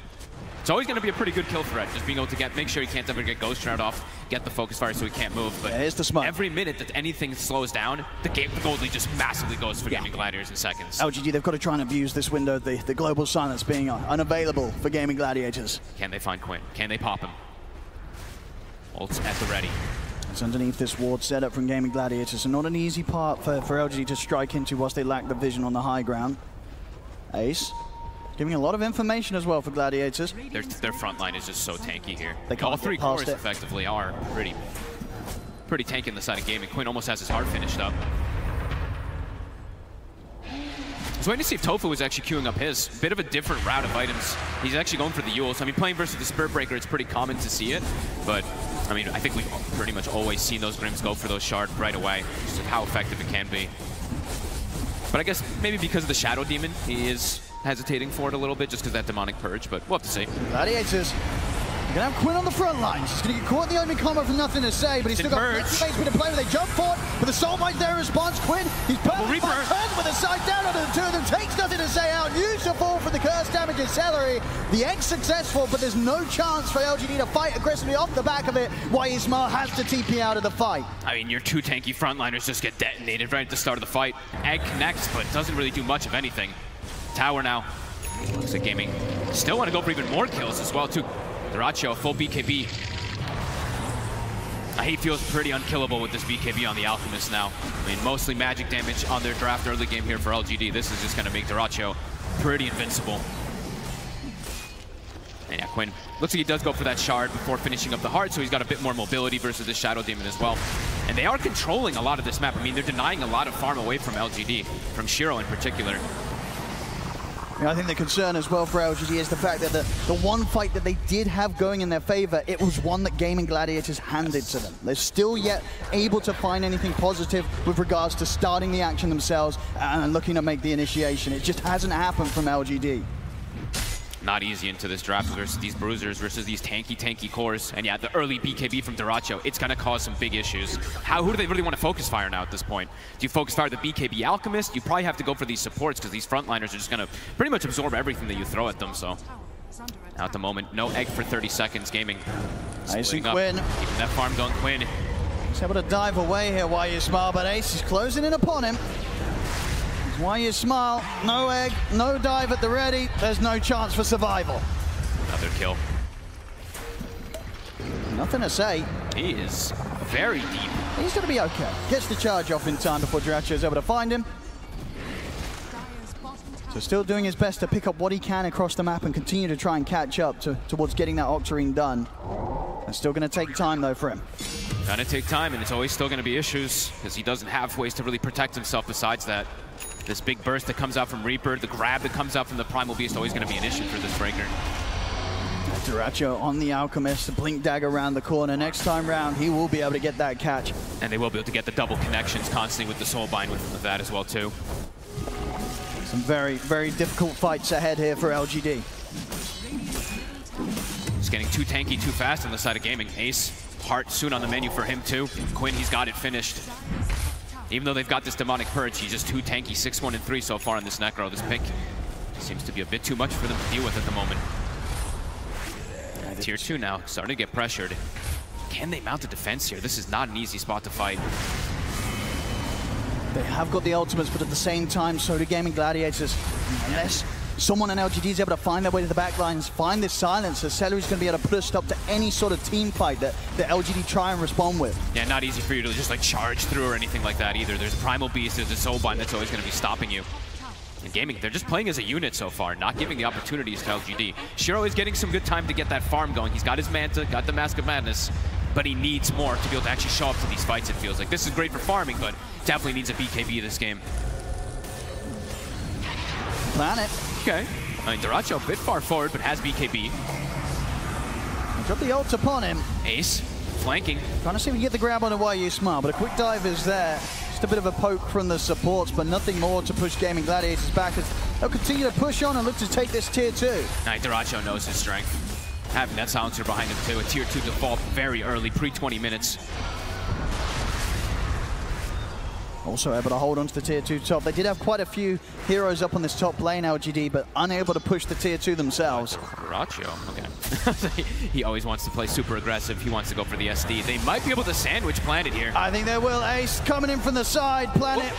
It's always going to be a pretty good kill threat, just being able to make sure he can't ever get Ghost Shroud off, get the focus fire so he can't move. But yeah, here's the smoke. Every minute that anything slows down, the gold lead just massively goes for Gaming Gladiators in seconds. LGD, they've got to try and abuse this window, the global silence being unavailable for Gaming Gladiators. Can they find Quinn? Can they pop him? Ult's at the ready. It's underneath this ward setup from Gaming Gladiators, and not an easy part for LGD to strike into whilst they lack the vision on the high ground. Ace giving a lot of information as well for Gladiators. Their front line is just so tanky here. They can't all three get past cores effectively are pretty tanky on the side of Gaming. Quinn almost has his heart finished up. I was waiting to see if Tofu was actually queuing up his. Bit of a different route of items. He's actually going for the Eul. So, I mean, playing versus the Spirit Breaker, it's pretty common to see it. But, I mean, I think we've pretty much always seen those Grims go for those Shard right away. Just how effective it can be. But I guess maybe because of the Shadow Demon, he is hesitating for it a little bit just because that Demonic Purge, but we'll have to see. Gladiators, you're going to have Quinn on the front lines. He's going to get caught in the opening combat with nothing to say, but he's still got plenty of space to play with. They jump for it, but the Soul Bind there in response. Quinn, he's perfect. Turns with a side down onto the two of them, takes nothing to say out. Useful for the curse damage in Celery. The Egg successful, but there's no chance for LGD to fight aggressively off the back of it, while Ismail has to TP out of the fight. I mean, your two tanky frontliners just get detonated right at the start of the fight. Egg connects, but doesn't really do much of anything. Tower now. Looks like Gaming still want to go for even more kills as well, too. Dyrachyo, full BKB. He feels pretty unkillable with this BKB on the Alchemist now. I mean, mostly magic damage on their draft early game here for LGD. This is just going to make Dyrachyo pretty invincible. And yeah, Quinn looks like he does go for that Shard before finishing up the heart, so he's got a bit more mobility versus the Shadow Demon as well. And they are controlling a lot of this map. I mean, they're denying a lot of farm away from LGD, from Shiro in particular. I think the concern as well for LGD is the fact that the one fight that they did have going in their favor, it was one that Gaming Gladiators handed to them. They're still yet able to find anything positive with regards to starting the action themselves and looking to make the initiation. It just hasn't happened from LGD. Not easy into this draft versus these bruisers versus these tanky cores. And yeah, the early BKB from Dyrachyo, it's going to cause some big issues. Who do they really want to focus fire now at this point? Do you focus fire the BKB Alchemist? You probably have to go for these supports because these frontliners are just going to pretty much absorb everything that you throw at them. So now at the moment, no egg for 30 seconds. Gaming Ace and Quinn. Keeping that farm going, Quinn. He's able to dive away here while you smile, but Ace is closing in upon him. Why you smile, no egg, no dive at the ready, there's no chance for survival. Another kill. Nothing to say. He is very deep. He's going to be okay. Gets the charge off in time before Dyrachyo is able to find him. So still doing his best to pick up what he can across the map and continue to try and catch up towards getting that Octarine done. It's still going to take time, though, for him. Gonna take time, and it's always still gonna be issues, because he doesn't have ways to really protect himself besides that. This big burst that comes out from Reaper, the grab that comes out from the Primal Beast, always gonna be an issue for this Breaker. Duracho on the Alchemist, the Blink Dagger around the corner. Next time round, he will be able to get that catch. And they will be able to get the double connections constantly with the Soulbind with that as well, too. Some very, very difficult fights ahead here for LGD. He's getting too tanky too fast on the side of Gaming. Ace, Heart soon on the menu for him too. Quinn, he's got it finished. Even though they've got this Demonic Purge, he's just too tanky. 6-1 and 3 so far on this Necro. This pick seems to be a bit too much for them to deal with at the moment. Tier 2 now, starting to get pressured. Can they mount a defense here? This is not an easy spot to fight. They have got the ultimates, but at the same time, so do Gaming Gladiators. Unless someone in LGD is able to find their way to the back lines, find this silencer, Celery's going to be able to put a stop to any sort of team fight that LGD try and respond with. Yeah, not easy for you to just like charge through or anything like that either. There's a Primal Beast, there's a Soulbind that's always going to be stopping you. And Gaming, they're just playing as a unit so far, not giving the opportunities to LGD. Shiro is getting some good time to get that farm going. He's got his Manta, got the Mask of Madness, but he needs more to be able to actually show up to these fights, it feels like. This is great for farming, but definitely needs a BKB this game. Planet. Okay. I mean, Duracho a bit far forward, but has BKB. Drop the ult upon him. Ace, flanking. Trying to see if we can get the grab on a YU Smart, but a quick dive is there. Just a bit of a poke from the supports, but nothing more to push Gaming Gladiators back as they'll continue to push on and look to take this tier 2. Duracho knows his strength. Having that silencer behind him too, a tier 2 default very early, pre-20 minutes. Also able to hold on to the tier 2 top. They did have quite a few heroes up on this top lane, LGD, but unable to push the tier 2 themselves. Duracho, okay. He always wants to play super aggressive. He wants to go for the SD. They might be able to sandwich Planet here. I think they will. Ace coming in from the side. Planet,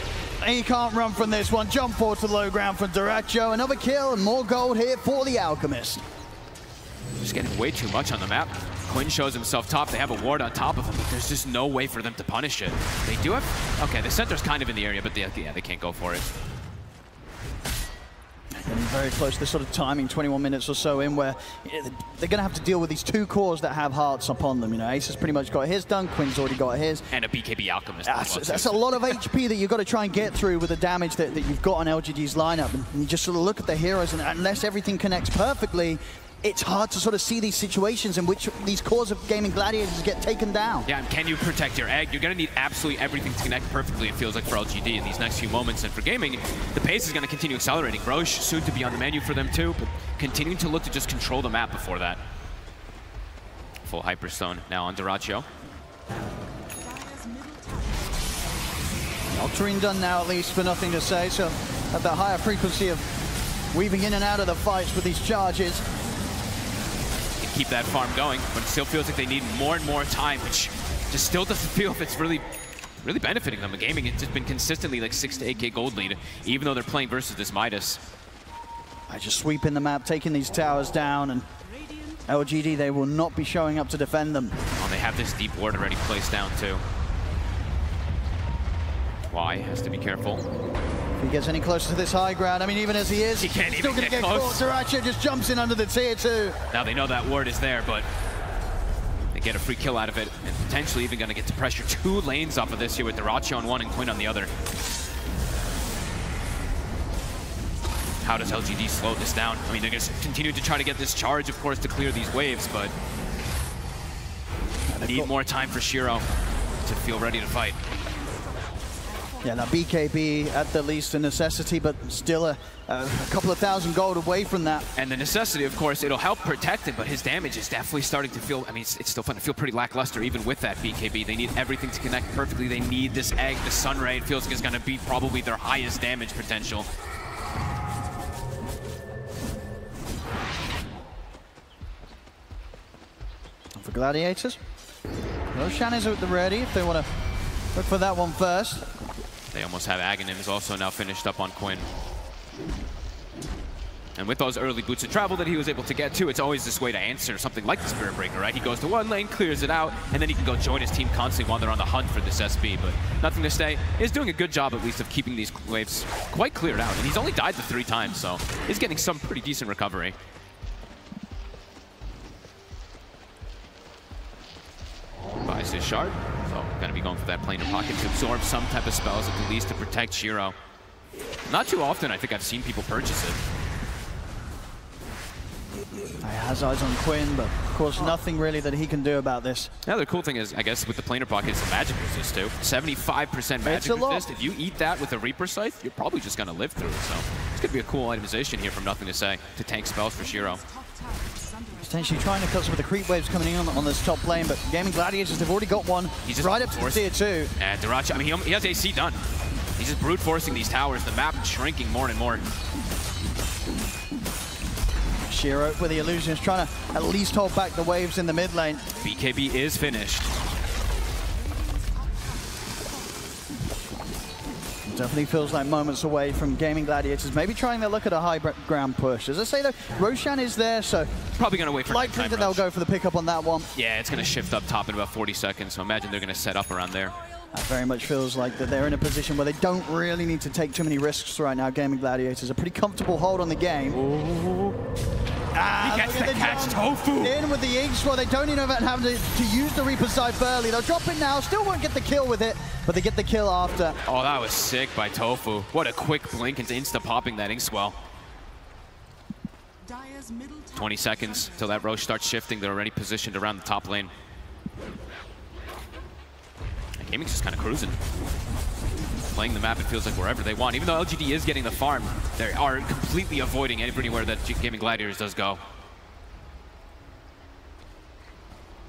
he can't run from this one. Jump forward to low ground from Duracho. Another kill and more gold here for the Alchemist. Just getting way too much on the map. Quinn shows himself top. They have a ward on top of him, but there's just no way for them to punish it. They do have... Okay, the center's kind of in the area, but yeah, they can't go for it. Getting very close to this sort of timing, 21 minutes or so in, where they're going to have to deal with these two cores that have hearts upon them. You know, Ace has pretty much got his done, Quinn's already got his. And a BKB Alchemist. That's a lot of HP that you've got to try and get through with the damage that you've got on LGD's lineup. And you just sort of look at the heroes, and unless everything connects perfectly, it's hard to sort of see these situations in which these cores of Gaming Gladiators get taken down. Yeah, and can you protect your egg? You're going to need absolutely everything to connect perfectly, it feels like, for LGD in these next few moments. And for Gaming, the pace is going to continue accelerating. Roche soon to be on the menu for them too, but continuing to look to just control the map before that. Full Hyperstone now on Duracho. Octarine done now, at least, for nothing to say. So at that higher frequency of weaving in and out of the fights with these charges. Keep that farm going, but it still feels like they need more and more time, which just still doesn't feel if it's really benefiting them. The Gaming, it's just been consistently like 6 to 8k gold lead, even though they're playing versus this Midas. I just sweeping the map, taking these towers down, and LGD, they will not be showing up to defend them. Oh, they have this deep ward already placed down too. Y has to be careful. If he gets any closer to this high ground, I mean, even as he is, he can't still even going to get close. caught. Duracho just jumps in under the tier 2. Now they know that ward is there, but they get a free kill out of it, and potentially even going to get to pressure 2 lanes off of this here with Duracho on one and Quinn on the other. How does LGD slow this down? I mean, they're going to continue to try to get this charge, of course, to clear these waves, but they need more time for Shiro to feel ready to fight. Yeah, now BKB at the least a necessity, but still a couple of thousand gold away from that. And the necessity, of course, it'll help protect him, but his damage is definitely starting to feel, I mean, it's still fun to feel pretty lackluster even with that BKB. They need everything to connect perfectly. They need this egg. The Sunray, it feels like, is going to be probably their highest damage potential. And for Gladiators, Roshan is at the ready if they want to look for that one first. They almost have Aghanims also now finished up on Quinn. And with those early boots of travel that he was able to get to, it's always this way to answer something like the Spirit Breaker, right? He goes to one lane, clears it out, and then he can go join his team constantly while they're on the hunt for this SB. But nothing to stay. Is doing a good job, at least, of keeping these waves quite cleared out. And he's only died the 3 times, so he's getting some pretty decent recovery. lose his shard. So gonna be going for that planar pocket to absorb some type of spells at the least to protect Shiro. Not too often I think I've seen people purchase it. He has eyes on Quinn, but of course nothing really that he can do about this. Yeah, the cool thing is, I guess, with the planar pocket, it's the magic resist too. 75% magic resist. If you eat that with a Reaper Scythe, you're probably just gonna live through it. So it's gonna be a cool itemization here from Nothing to Say to tank spells for Shiro. Potentially trying to cut some of the creep waves coming in on this top lane, but Gaming Gladiators, they've already got one right up to tier 2. And Darachi, I mean, he has AC done. He's just brute forcing these towers. The map shrinking more and more. Shiro with the illusions, trying to at least hold back the waves in the mid lane. BKB is finished. Definitely feels like moments away from Gaming Gladiators, maybe trying their luck at a high ground push. As I say though, Roshan is there, so probably going to wait for likely that they'll go for the pickup on that one. Yeah, it's going to shift up top in about 40 seconds, so imagine they're going to set up around there. That very much feels like that they're in a position where they don't really need to take too many risks right now. Gaming Gladiators, a pretty comfortable hold on the game. Ooh. He gets the catch, Tofu! In with the Inks, well, they don't even have to use the Reaper Scythe early. They'll drop it now, still won't get the kill with it, but they get the kill after. Oh, that was sick by Tofu. What a quick blink into insta-popping that Inkswell. 20 seconds till that Roche starts shifting. They're already positioned around the top lane. Gaming's just kind of cruising. Playing the map, it feels like wherever they want. Even though LGD is getting the farm, they are completely avoiding anywhere that Gaming Gladiators does go.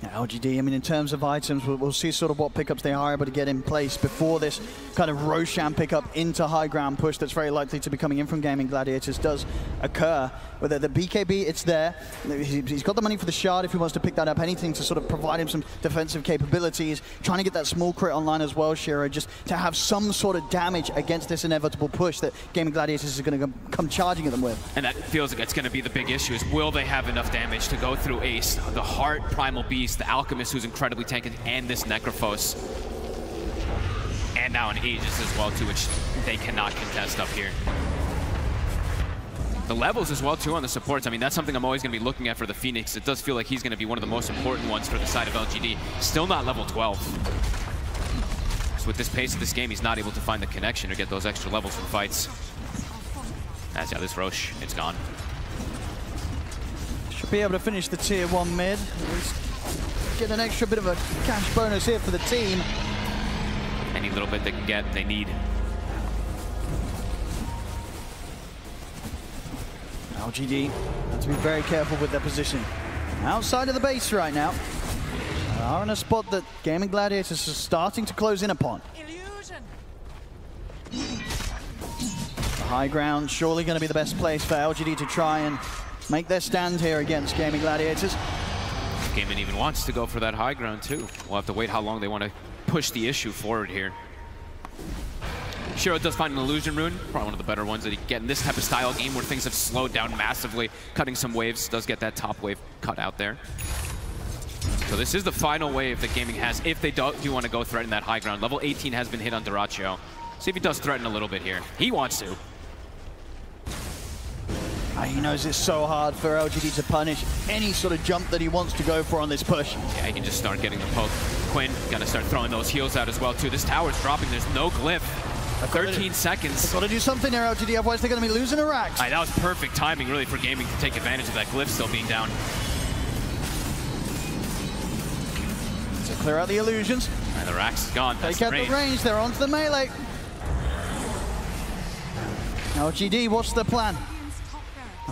Yeah, LGD, I mean, in terms of items, we'll see sort of what pickups they are able to get in place before this kind of Roshan pickup into high ground push that's very likely to be coming in from Gaming Gladiators does occur. With the BKB, it's there. He's got the money for the shard if he wants to pick that up. Anything to sort of provide him some defensive capabilities. Trying to get that small crit online as well, Shiro, just to have some sort of damage against this inevitable push that Gaming Gladiators is going to come charging at them with. And that feels like it's going to be the big issue is will they have enough damage to go through Ace, the Heart, Primal Beast, the Alchemist who's incredibly tanky, and this Necrophos. And now an Aegis as well too, which they cannot contest up here. The levels as well too on the supports. I mean, that's something I'm always going to be looking at for the Phoenix. It does feel like he's going to be one of the most important ones for the side of LGD. Still not level 12. So with this pace of this game, he's not able to find the connection or get those extra levels from fights. That's this Roche, it's gone. Should be able to finish the tier 1 mid. Get an extra bit of a cash bonus here for the team. Any little bit they can get, they need. LGD have to be very careful with their position. Outside of the base right now. They are in a spot that Gaming Gladiators are starting to close in upon. The high ground surely going to be the best place for LGD to try and make their stand here against Gaming Gladiators. Gaming even wants to go for that high ground too. We'll have to wait how long they want to push the issue forward here. Shiro does find an illusion rune, probably one of the better ones that he can get in this type of style game where things have slowed down massively. Cutting some waves, does get that top wave cut out there. So this is the final wave that Gaming has if they do want to go threaten that high ground. Level 18 has been hit on Duraccio. See if he does threaten a little bit here. He wants to. He knows it's so hard for LGD to punish any sort of jump that he wants to go for on this push. Yeah, he can just start getting the poke. Quinn gonna start throwing those heals out as well too. This tower's dropping, there's no glyph. 13 seconds. They've got to do something there, LGD, otherwise they're going to be losing a rack. That was perfect timing, really, for Gaming to take advantage of that glyph still being down. So clear out the illusions. And the rack's is gone. They kept the range, they're onto the melee. LGD, what's the plan?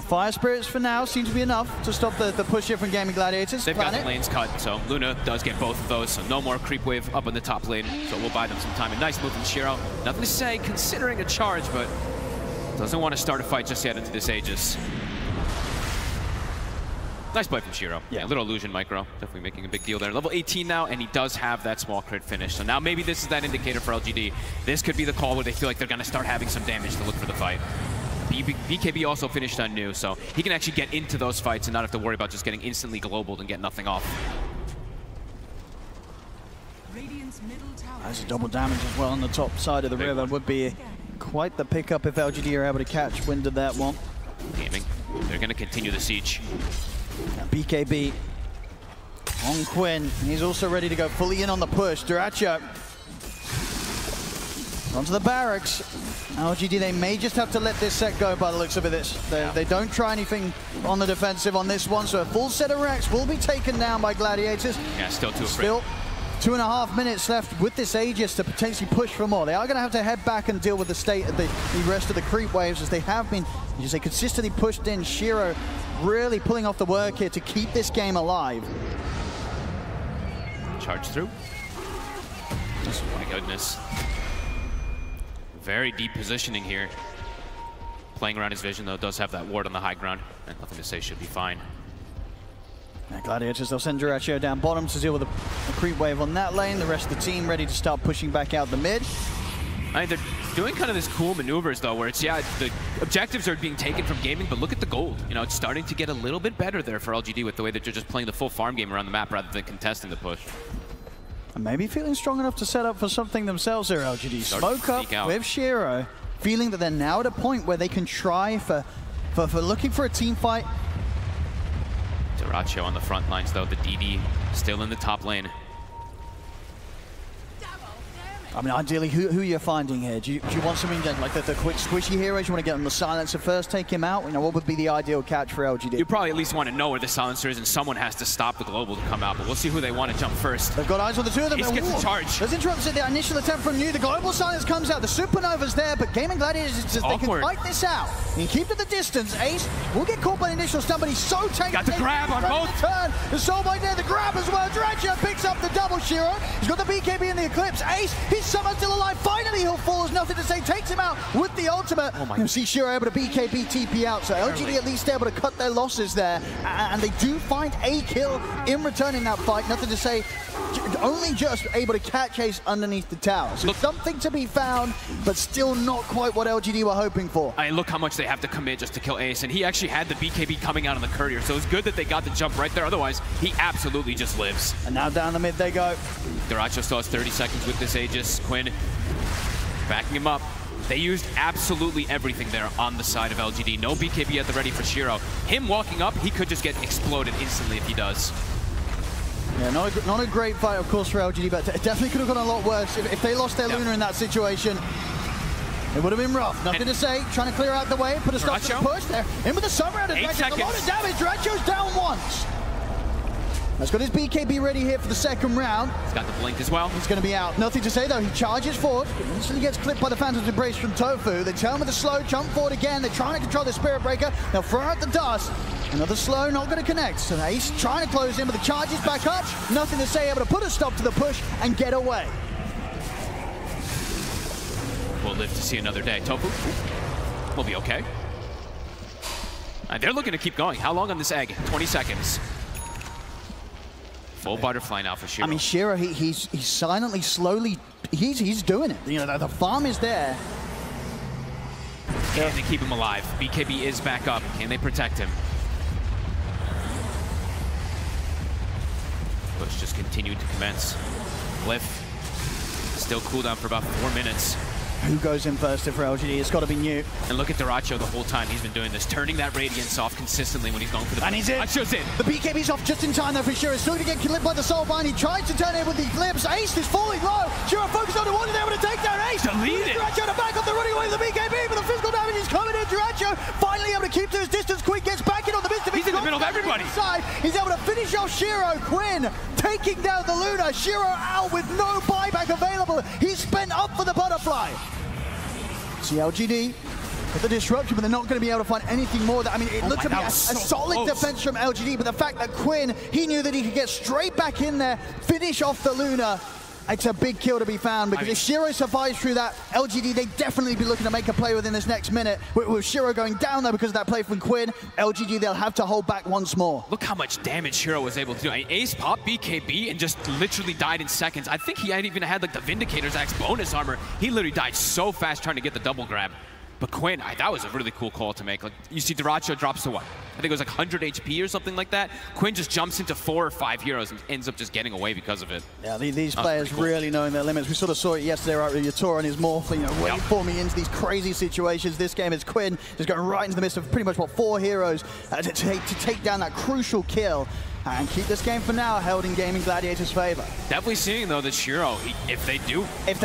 Fire Spirits for now seem to be enough to stop the push here from Gaming Gladiators. They've got the lanes cut, so Luna does get both of those, so no more creep wave up in the top lane, so we'll buy them some time. A nice move from Shiro. Nothing to say, considering a charge, but doesn't want to start a fight just yet into this Aegis. Nice play from Shiro. Yeah, little illusion micro. Definitely making a big deal there. Level 18 now, and he does have that small crit finish. So now maybe this is that indicator for LGD. This could be the call where they feel like they're going to start having some damage to look for the fight. BKB also finished on new, so he can actually get into those fights and not have to worry about just getting instantly globaled and get nothing off. That's a double damage as well on the top side of the river. Would be quite the pickup if LGD are able to catch wind of that one. Gaming, they're going to continue the siege. Now BKB on Quinn. He's also ready to go fully in on the push. Duracho onto the barracks. LGD, they may just have to let this set go by the looks of it. They don't try anything on the defensive on this one, so a full set of racks will be taken down by Gladiators. Yeah, still too afraid. Still 2.5 minutes left with this Aegis to potentially push for more. They are going to have to head back and deal with the state of the rest of the creep waves as they have been. As they consistently pushed in. Shiro really pulling off the work here to keep this game alive. Charge through. Oh my goodness. Very deep positioning here. Playing around his vision, though, does have that ward on the high ground. And nothing to say, should be fine. Now Gladiators, they'll send Duracho down bottom to deal with a creep wave on that lane. The rest of the team ready to start pushing back out the mid. I mean, they're doing kind of this cool maneuvers, though, where it's, yeah, the objectives are being taken from gaming, but look at the gold. You know, it's starting to get a little bit better there for LGD with the way that you're just playing the full farm game around the map rather than contesting the push. And maybe feeling strong enough to set up for something themselves there, LGD. Smoke up with Shiro, feeling that they're now at a point where they can try for looking for a team fight. Duracho on the front lines, though. The DD still in the top lane. I mean, ideally, who are you finding here? Do you want something like the quick squishy heroes? You want to get on the silencer first, take him out? You know, what would be the ideal catch for LGD? You probably at least want to know where the silencer is, and someone has to stop the global to come out. But we'll see who they want to jump first. They've got eyes on the two of them. Ace gets the charge. There's interrupts at the initial attempt from you. The global silence comes out. The supernova's there, but Gaming Gladiators just they can fight this out. You keep to the distance. Ace will get caught by the initial stun, but he's so tanky. Got the grab on both. Turn. The Soulbite there, the grab as well. Duracho picks up the double. Shiro. He's got the BKB in the Eclipse. Ace, he's somehow still alive. Finally, he'll fall. There's nothing to say. Takes him out with the ultimate. Oh my! You see Shiro able to BKB TP out. So LGD at least able to cut their losses there, and they do find a kill in return in that fight. Nothing to say. Only just able to catch Ace underneath the tower. So something to be found, but still not quite what LGD were hoping for. I mean, look how much they have to commit just to kill Ace, and he actually had the BKB coming out on the courier, so it's good that they got the jump right there. Otherwise, he absolutely just lives. And now down the mid they go. Duracho still has 30 seconds with this Aegis. Quinn backing him up. They used absolutely everything there on the side of LGD. No BKB at the ready for Shiro. Him walking up, he could just get exploded instantly if he does. Yeah, not a great fight, of course, for LGD, but it definitely could have gone a lot worse. If they lost their Luna in that situation, it would have been rough. Nothing to say. Trying to clear out the way, put a stop to the push there. In with the Sunrounder. A lot of damage. Duracho's down once. He's got his BKB ready here for the second round. He's got the blink as well. He's going to be out. Nothing to say, though. He charges forward. Instantly gets clipped by the Phantom's Embrace from Tofu. They turn with a slow, jump forward again. They're trying to control the Spirit Breaker. They'll throw out the dust. Another slow, not going to connect. So Ace trying to close in, but the charges back up. Nothing to say, able to put a stop to the push and get away. We'll live to see another day. Tofu will be okay. They're looking to keep going. How long on this egg? 20 seconds. Full butterfly now for Shiro. I mean, Shiro, he's silently, slowly, he's doing it. You know, the farm is there. Can they keep him alive? BKB is back up. Can they protect him? Push just continued to commence. Glyph still cooldown for about 4 minutes. Who goes in first for LGD? It's got to be New. And look at Duracho the whole time he's been doing this, turning that Radiance off consistently when he's going for the... And he's in. Duracho's in. The BKB's off just in time though for Shiro. Still to get clipped by the Soulbind. He tries to turn in with the Eclipse. Ace is falling low. Shiro focused on the one and able to take down Ace. Delete it. Duracho to back up. They're running away with the BKB, but the physical damage is coming in. Duracho finally able to keep to his distance. Quinn gets back in on the midst of it. He's in the middle of everybody. He's able to finish off Shiro. Quinn taking down the Luna. Shiro out with no buyback available. He's spent up for the butterfly. See LGD with the disruption, but they're not going to be able to find anything more. I mean, it looks to be a solid defense from LGD, but the fact that Quinn, he knew that he could get straight back in there, finish off the Luna. It's a big kill to be found, because if Shiro survives through that, LGD, they definitely be looking to make a play within this next minute. With Shiro going down there because of that play from Quinn, LGD, they'll have to hold back once more. Look how much damage Shiro was able to do. I mean, Ace popped BKB and just literally died in seconds. I think he had even had like the Vindicator's Axe bonus armor. He literally died so fast trying to get the double grab. But Quinn, that was a really cool call to make. Like, you see Duracho drops to what? I think it was like 100 HP or something like that. Quinn just jumps into 4 or 5 heroes and ends up just getting away because of it. Yeah, these players really knowing their limits. We sort of saw it yesterday, right, with Yatora and his morph, you know, waveforming into these crazy situations. This game is Quinn just going right into the midst of pretty much, 4 heroes to take down that crucial kill. and keep this game for now held in Gaming Gladiators' favor. Definitely seeing, though, that Shiro, if they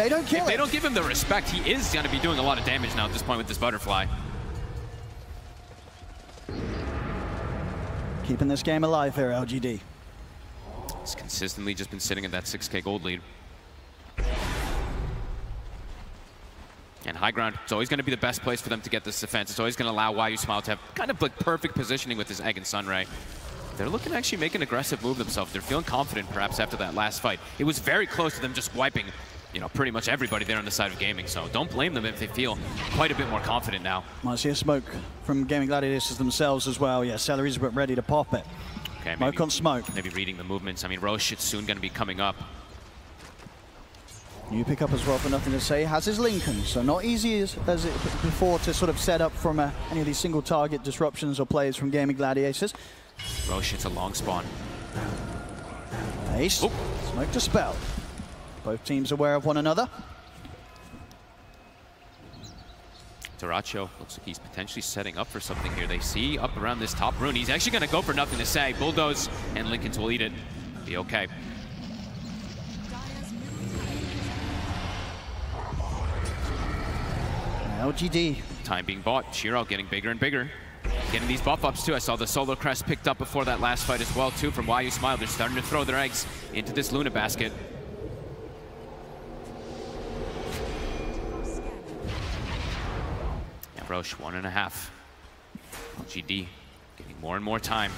don't give him the respect, he is going to be doing a lot of damage now at this point with this butterfly. Keeping this game alive here, LGD. He's consistently just been sitting in that 6K gold lead. And high ground, it's always going to be the best place for them to get this defense. It's always going to allow YU Smile to have kind of like perfect positioning with his Egg and Sunray. They're looking to actually make an aggressive move themselves. They're feeling confident perhaps after that last fight. It was very close to them just wiping, you know, pretty much everybody there on the side of gaming. So don't blame them if they feel quite a bit more confident now. Might see a smoke from Gaming Gladiators themselves as well. Yeah, Celery's about ready to pop it. Okay, smoke on smoke. Maybe reading the movements. I mean, Roche is soon going to be coming up. New pickup as well for Nothing to Say. Has his Lincoln, so not easy as it before to sort of set up from any of these single target disruptions or plays from Gaming Gladiators. Roche hits a long spawn. Ace, smoke dispelled. Both teams aware of one another. Taracho looks like he's potentially setting up for something here. They see up around this top rune. He's actually going to go for Nothing to Say. Bulldoze and Lincolns will eat it. Be okay. LGD. Time being bought. Shiro getting bigger and bigger. Getting these buff ups too. I saw the Solar Crest picked up before that last fight as well too from YU Smile. They're starting to throw their eggs into this Luna basket. And Roche 1.5. LGD getting more and more time.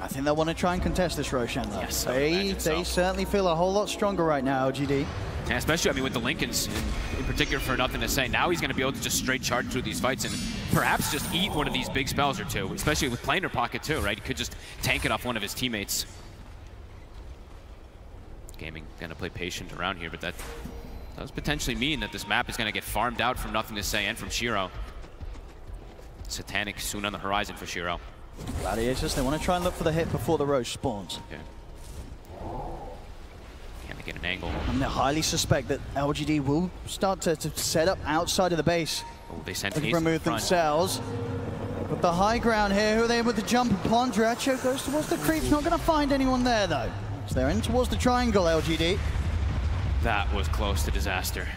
I think they'll want to try and contest this Roshan though. Yes, they certainly feel a whole lot stronger right now, LGD. Yeah, especially, I mean, with the Lincolns in particular for Nothing to Say. Now he's going to be able to just straight charge through these fights and perhaps just eat one of these big spells or two, especially with Planar Pocket too, right? He could just tank it off one of his teammates. Gaming going to play patient around here, but that does potentially mean that this map is going to get farmed out from Nothing to Say and from Shiro. Satanic soon on the horizon for Shiro. Gladiators, they want to try and look for the hit before the Roche spawns. Okay. Can they get an angle? And they highly suspect that LGD will start to set up outside of the base. Oh, they sent Ace remove themselves. But the high ground here, who are they able to jump upon? Dracho goes towards the creeps, not going to find anyone there though. So they're in towards the triangle, LGD. That was close to disaster.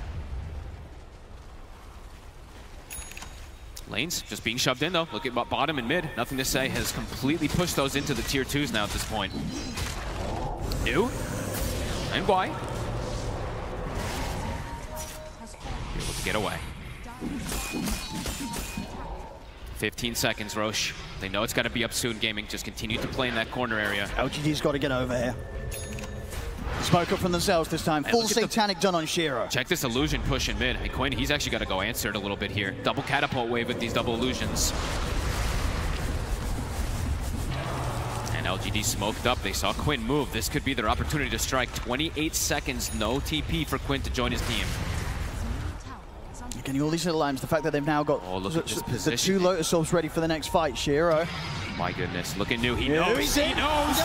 Lanes just being shoved in though. Look at bottom and mid. Nothing to Say has completely pushed those into the tier 2s now at this point. New and Y. Able to get away. 15 seconds, Roche. They know it's got to be up soon. Gaming just continue to play in that corner area. LGD's got to get over here. Smoke up from themselves this time. Full Satanic done on Shiro. Check this illusion push in mid. And Quinn, he's actually got to go answer it a little bit here. Double catapult wave with these double illusions. And LGD smoked up. They saw Quinn move. This could be their opportunity to strike. 28 seconds, no TP for Quinn to join his team. You're getting all these little lines. The fact that they've now got the 2 Lotus Orbs ready for the next fight. Shiro. My goodness, look at New. He knows. He knows.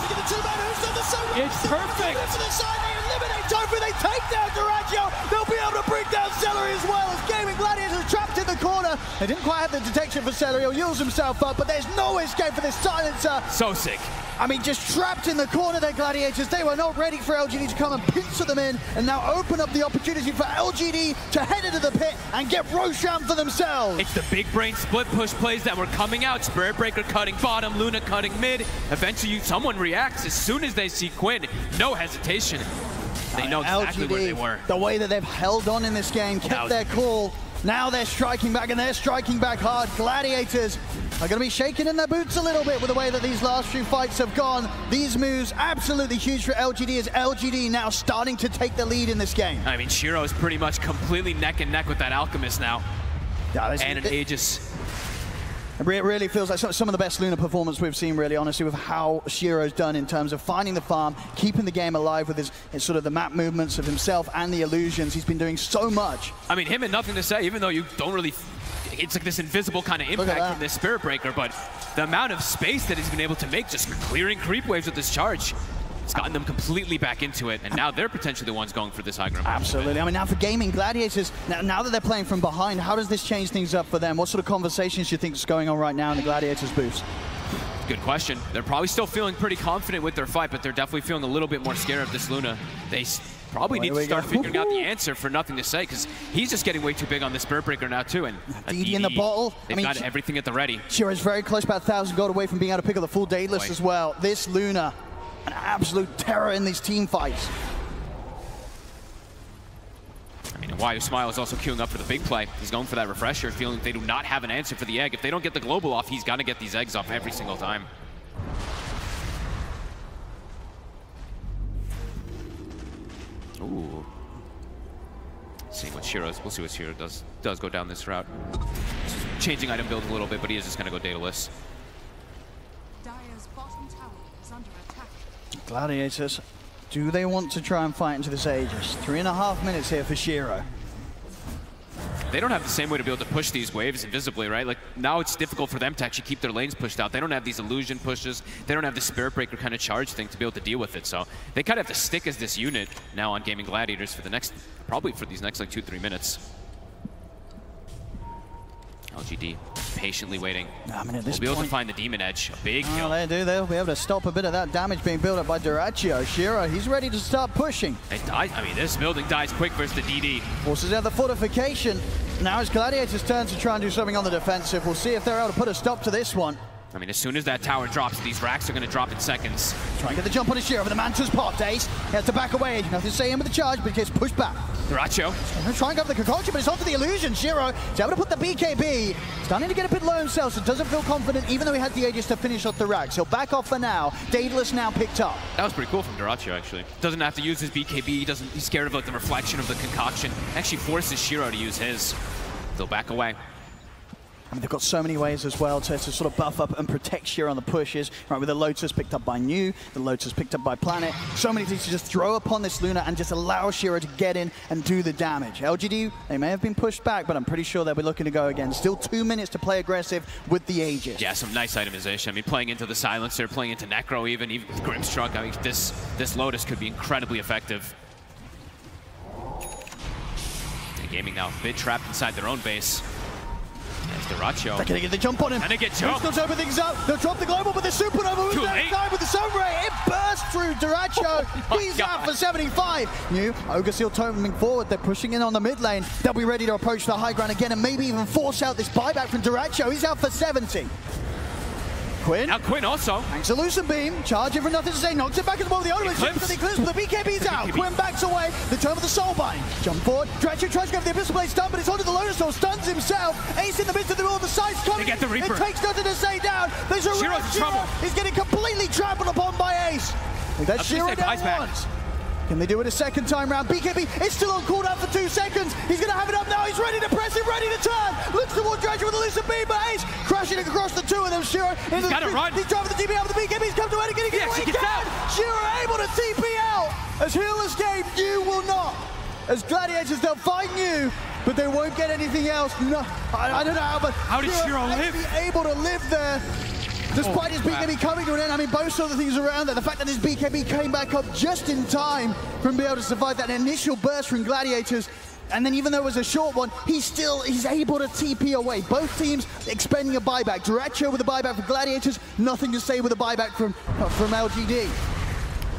It's perfect. They eliminate Tofu. They take down Duraggio. They'll be able to bring down Celery as well as Gaming Gladiators are trapped in the corner. They didn't quite have the detection for Celery. He'll use himself up, but there's no escape for this silencer. So sick. I mean, just trapped in the corner there, Gladiators. They were not ready for LGD to come and pincer them in and now open up the opportunity for LGD to head into the pit and get Roshan for themselves. It's the big brain split push plays that were coming out. Spirit Breaker cutting bottom, Luna cutting mid. Eventually, someone reacts as soon as they see Quinn. No hesitation. They know exactly LGD, where they were. The way that they've held on in this game, kept their cool. Now they're striking back, and they're striking back hard. Gladiators are going to be shaking in their boots a little bit with the way that these last few fights have gone. These moves absolutely huge for LGD, as LGD now starting to take the lead in this game. I mean, Shiro is pretty much completely neck and neck with that Alchemist now. Yeah, and an Aegis. It really feels like some of the best Luna performance we've seen, really, honestly, with how Shiro's done in terms of finding the farm, keeping the game alive with his sort of the map movements of himself and the illusions. He's been doing so much. I mean, him and Nothing to Say, even though you don't really... It's like this invisible kind of impact from this Spirit Breaker, but the amount of space that he's been able to make just clearing creep waves with this charge, it's gotten them completely back into it, and now they're potentially the ones going for this high ground. Absolutely. I mean, now for Gaming Gladiators, now that they're playing from behind, how does this change things up for them? What sort of conversations do you think is going on right now in the Gladiators booth? Good question. They're probably still feeling pretty confident with their fight, but they're definitely feeling a little bit more scared of this Luna. They probably need to start figuring out the answer for nothing to say, because he's just getting way too big on the Spirit Breaker now too. And DD in the bottle. They've got everything at the ready. Shiro's very close, about 1,000 gold away from being able to pick up the full Daedalus as well. This Luna, an absolute terror in these team fights. I mean, Why Smile is also queuing up for the big play. He's going for that refresher, feeling they do not have an answer for the egg. If they don't get the global off, he's got to get these eggs off every single time. Ooh. See what Shiro's. We'll see what Shiro does go down this route. Changing item build a little bit, but he is just going to go Daedalus. Dire's bottom tower is under attack. Gladiators, do they want to try and fight into this Aegis? 3.5 minutes here for Shiro. They don't have the same way to be able to push these waves invisibly, right? Like, now it's difficult for them to actually keep their lanes pushed out. They don't have these illusion pushes. They don't have the Spirit Breaker kind of charge thing to be able to deal with it. So they kind of have to stick as this unit now on Gaming Gladiators for the next, probably for these next like 2-3 minutes. LGD patiently waiting. I mean, at this we'll be able to find the Demon Edge. A big kill. They do. They'll be able to stop a bit of that damage being built up by Duraccio. Shiro, he's ready to start pushing. It dies. I mean, this building dies quick versus the DD. Forces out the fortification. Now it's Gladiator's turn to try and do something on the defensive. We'll see if they're able to put a stop to this one. I mean, as soon as that tower drops, these racks are going to drop in seconds. Try and get the jump on his Shiro, but the Manta's popped. Ace, he has to back away. Nothing to say in with the charge, but he gets pushed back. Duraccio. Try and go for the concoction, but it's onto the illusion. Shiro is able to put the BKB. Starting to get a bit low himself, so doesn't feel confident, even though he had the Aegis to finish off the racks. He'll back off for now. Daedalus now picked up. That was pretty cool from Duraccio, actually. Doesn't have to use his BKB. He's scared of like the reflection of the concoction. Actually forces Shiro to use his. They'll back away. I mean, they've got so many ways as well to sort of buff up and protect Shiro on the pushes. Right, with the Lotus picked up by New, the Lotus picked up by Planet. So many things to just throw upon this Luna and just allow Shiro to get in and do the damage. LGD, they may have been pushed back, but I'm pretty sure they'll be looking to go again. Still 2 minutes to play aggressive with the Aegis. Yeah, some nice itemization. I mean, playing into the Silencer, playing into Necro even with Grimstruck. I mean, this Lotus could be incredibly effective. And Gaming now a bit trapped inside their own base. There's Duraccio. They're going to get the jump on him. And they get jumped. Still open things up. They'll drop the global, but the Supernova moves outside with the Sun Ray. It bursts through Duraccio. He's out for 75. New Ogre Seal toteming forward. They're pushing in on the mid lane. They'll be ready to approach the high ground again and maybe even force out this buyback from Duraccio. He's out for 70. Quinn. Now Quinn also. Thanks to Lucent Beam. Charging for nothing to say. Knocks it back as well. The Odour chips for the Eclipse, but the BKB's out. Quinn backs away. The turn of the Soulbind. Jump forward. Duraccio tries to go for the Abyssal Blade stun, but it's onto the Lotus Soul. Stuns himself. Ace in the midst of the middle of the sides coming. They get the Reaper. It takes nothing to say down. There's a Shiro's in trouble. He's getting completely trampled upon by Ace. That's Shiro down once. Can they do it a second time round? BKB is still on cooldown for 2 seconds. He's going to have it up now. He's ready to press it, ready to turn. Looks towards Duraccio with a Lucent Beam, but Ace crashing across the two of them. Shiro he's got to run. He's driving the TP out, but the BKB's come to it. Can he get away? He can. Shiro able to TP out. As he'll escape, you will not. As Gladiators, they'll find you, but they won't get anything else. No, I don't know how, but how did Shiro live? Able to live there. Despite his BKB coming to an end, I mean, both of the things around there. The fact that his BKB came back up just in time for him to be able to survive that initial burst from Gladiators. And then even though it was a short one, he's able to TP away. Both teams expending a buyback. Duraccio with a buyback for Gladiators, nothing to say with a buyback from LGD.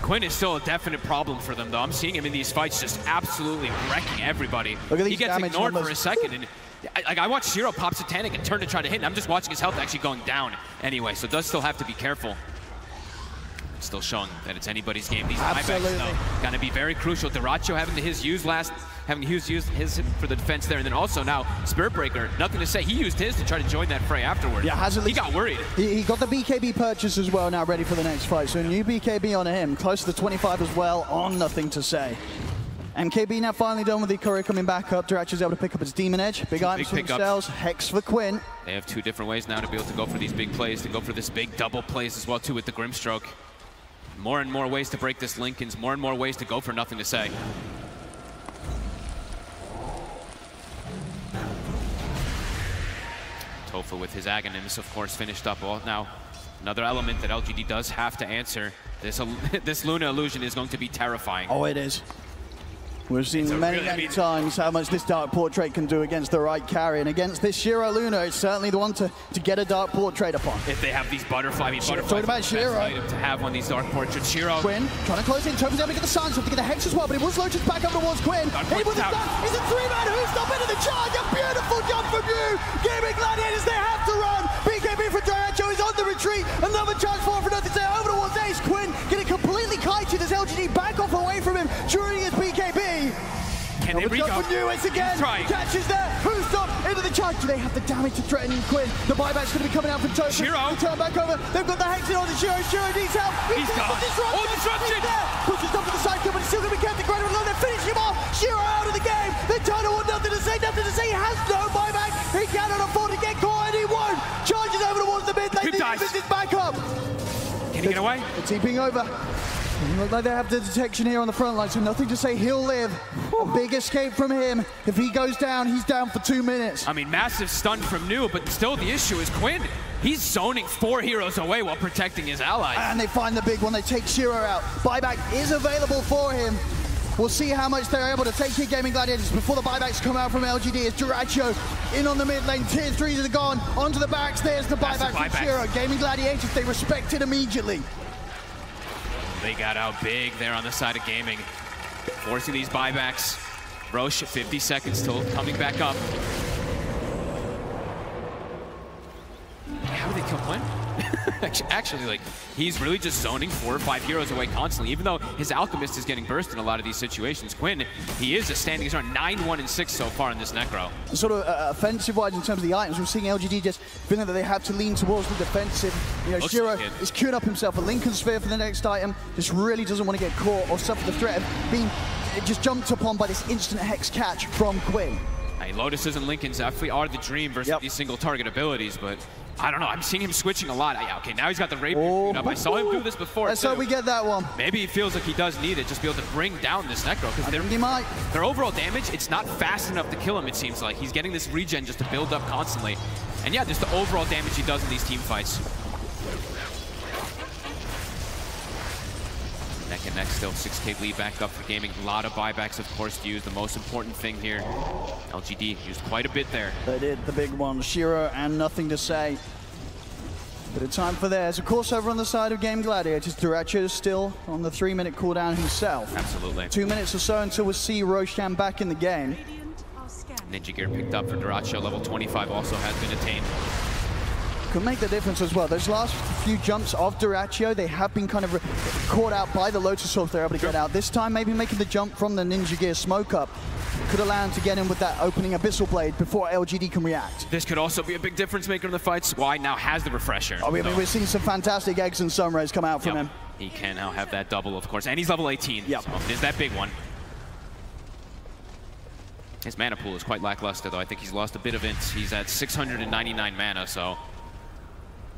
Quinn is still a definite problem for them, though. I'm seeing him in these fights just absolutely wrecking everybody. Look at these he gets ignored numbers for a second, and I watched Shiro pop Satanic and turn to try to hit, and I'm just watching his health actually going down anyway, so does still have to be careful. It's still showing that it's anybody's game. These buybacks, though, going to be very crucial. Duraccio having his used his for the defense there, and then also now Spirit Breaker, nothing to say. He used his to try to join that fray afterward. Yeah, he got worried. He got the BKB purchase as well, now ready for the next fight. So a new BKB on him, close to the 25 as well, on nothing to say. MKB now finally done with the courier coming back up. Duraccio's able to pick up his Demon Edge. Big items for themselves. Hex for Quinn. They have 2 different ways now to be able to go for these big plays, to go for this big double plays as well too with the Grimstroke. More and more ways to break this Linken's, more and more ways to go for nothing to say. Tofa with his Aghanim's, of course, finished up. Well, now, another element that LGD does have to answer. This Luna illusion is going to be terrifying. Oh, it is. We've seen many times how much this Dark Portrait can do against the right carry, and against this Shiro Luna, it's certainly the one to get a Dark Portrait upon. If they have these Butterfly, talking about Shiro. Item to have on these Dark Portraits. Shiro. Quinn trying to close in, Toby's able to get the silence, to get the Hex as well, but it was Lotus back over towards Quinn. He was a stun, he's a 3-man who's not into the charge, a beautiful jump from you! Gaming Gladiators, they have to run! BKB for Daihatsu is on the retreat, another charge for nothing, say over towards Ace. Quinn getting completely kited as LGD back off away from him during his BKB. Can they re-go? Again. Catches there. Who's up into the charge? Do they have the damage to threaten Quinn? The buyback's going to be coming out from Toby. Shiro. Turn back over. They've got the Hex in on the Shiro. Shiro needs help. He's gone. Disruption. Pushes up to the side, but he's still going to be kept. The Great One, they're finishing him off. Shiro out of the game. The Total want nothing to say. He has no buyback. He cannot afford to get caught, and he won't. Charges over towards the mid lane. This is back up. Can he get away? It's TPing over. Look like they have the detection here on the front line, so nothing to say he'll live. A big escape from him. If he goes down, he's down for 2 minutes. I mean, massive stun from New, but still the issue is Quinn. He's zoning 4 heroes away while protecting his allies. And they find the big one. They take Shiro out. Buyback is available for him. We'll see how much they're able to take here, Gaming Gladiators, before the buybacks come out from LGD. As Daihatsu in on the mid lane. Tier 3s are gone. Onto the backs. There's the buyback from Shiro. Gaming Gladiators, they respect it immediately. They got out big there on the side of Gaming, forcing these buybacks. Roche, 50 seconds till coming back up. How do they kill Quinn? Actually, like, he's really just zoning 4 or 5 heroes away constantly. Even though his Alchemist is getting burst in a lot of these situations, Quinn, he is a standing. He's around 9-1-6 so far in this Necro. Sort of offensive-wise in terms of the items, we're seeing LGD just feeling that they have to lean towards the defensive. You know, Shiro is queuing up himself a Lincoln Sphere for the next item. Just really doesn't want to get caught or suffer the threat of being just jumped upon by this instant Hex catch from Quinn. Hey, Lotuses and Lincolns definitely are the dream versus these single target abilities, but I don't know. I'm seeing him switching a lot. Okay, now he's got the Rapier up. I saw him do this before. Let's hope we get that one. Maybe he feels like he does need it, just be able to bring down this Necro. Because their overall damage, it's not fast enough to kill him, it seems like. He's getting this regen just to build up constantly. And yeah, just the overall damage he does in these team fights. Neck and neck still, 6K lead back up for Gaming. A lot of buybacks, of course, to use. The most important thing here, LGD used quite a bit there. They did, the big one. Shiro and nothing to say. Bit of time for theirs. Of course, over on the side of Game Gladiators, Daihatsu is still on the 3-minute cooldown himself. Absolutely. 2 minutes or so until we see Roshan back in the game. Ninja Gear picked up for Daihatsu. Level 25 also has been attained. Could make the difference as well. Those last few jumps of Daihatsu, they have been kind of caught out by the Lotus Orb. They're able to get out. This time, maybe making the jump from the Ninja Gear smoke up could allow him to get in with that opening Abyssal Blade before LGD can react. This could also be a big difference maker in the fights. Why now has the Refresher. I mean, we're seeing some fantastic eggs and sunrays come out from him. He can now have that double, of course, and he's level 18. So there's that big one. His mana pool is quite lackluster, though. I think he's lost a bit of it. He's at 699 mana, so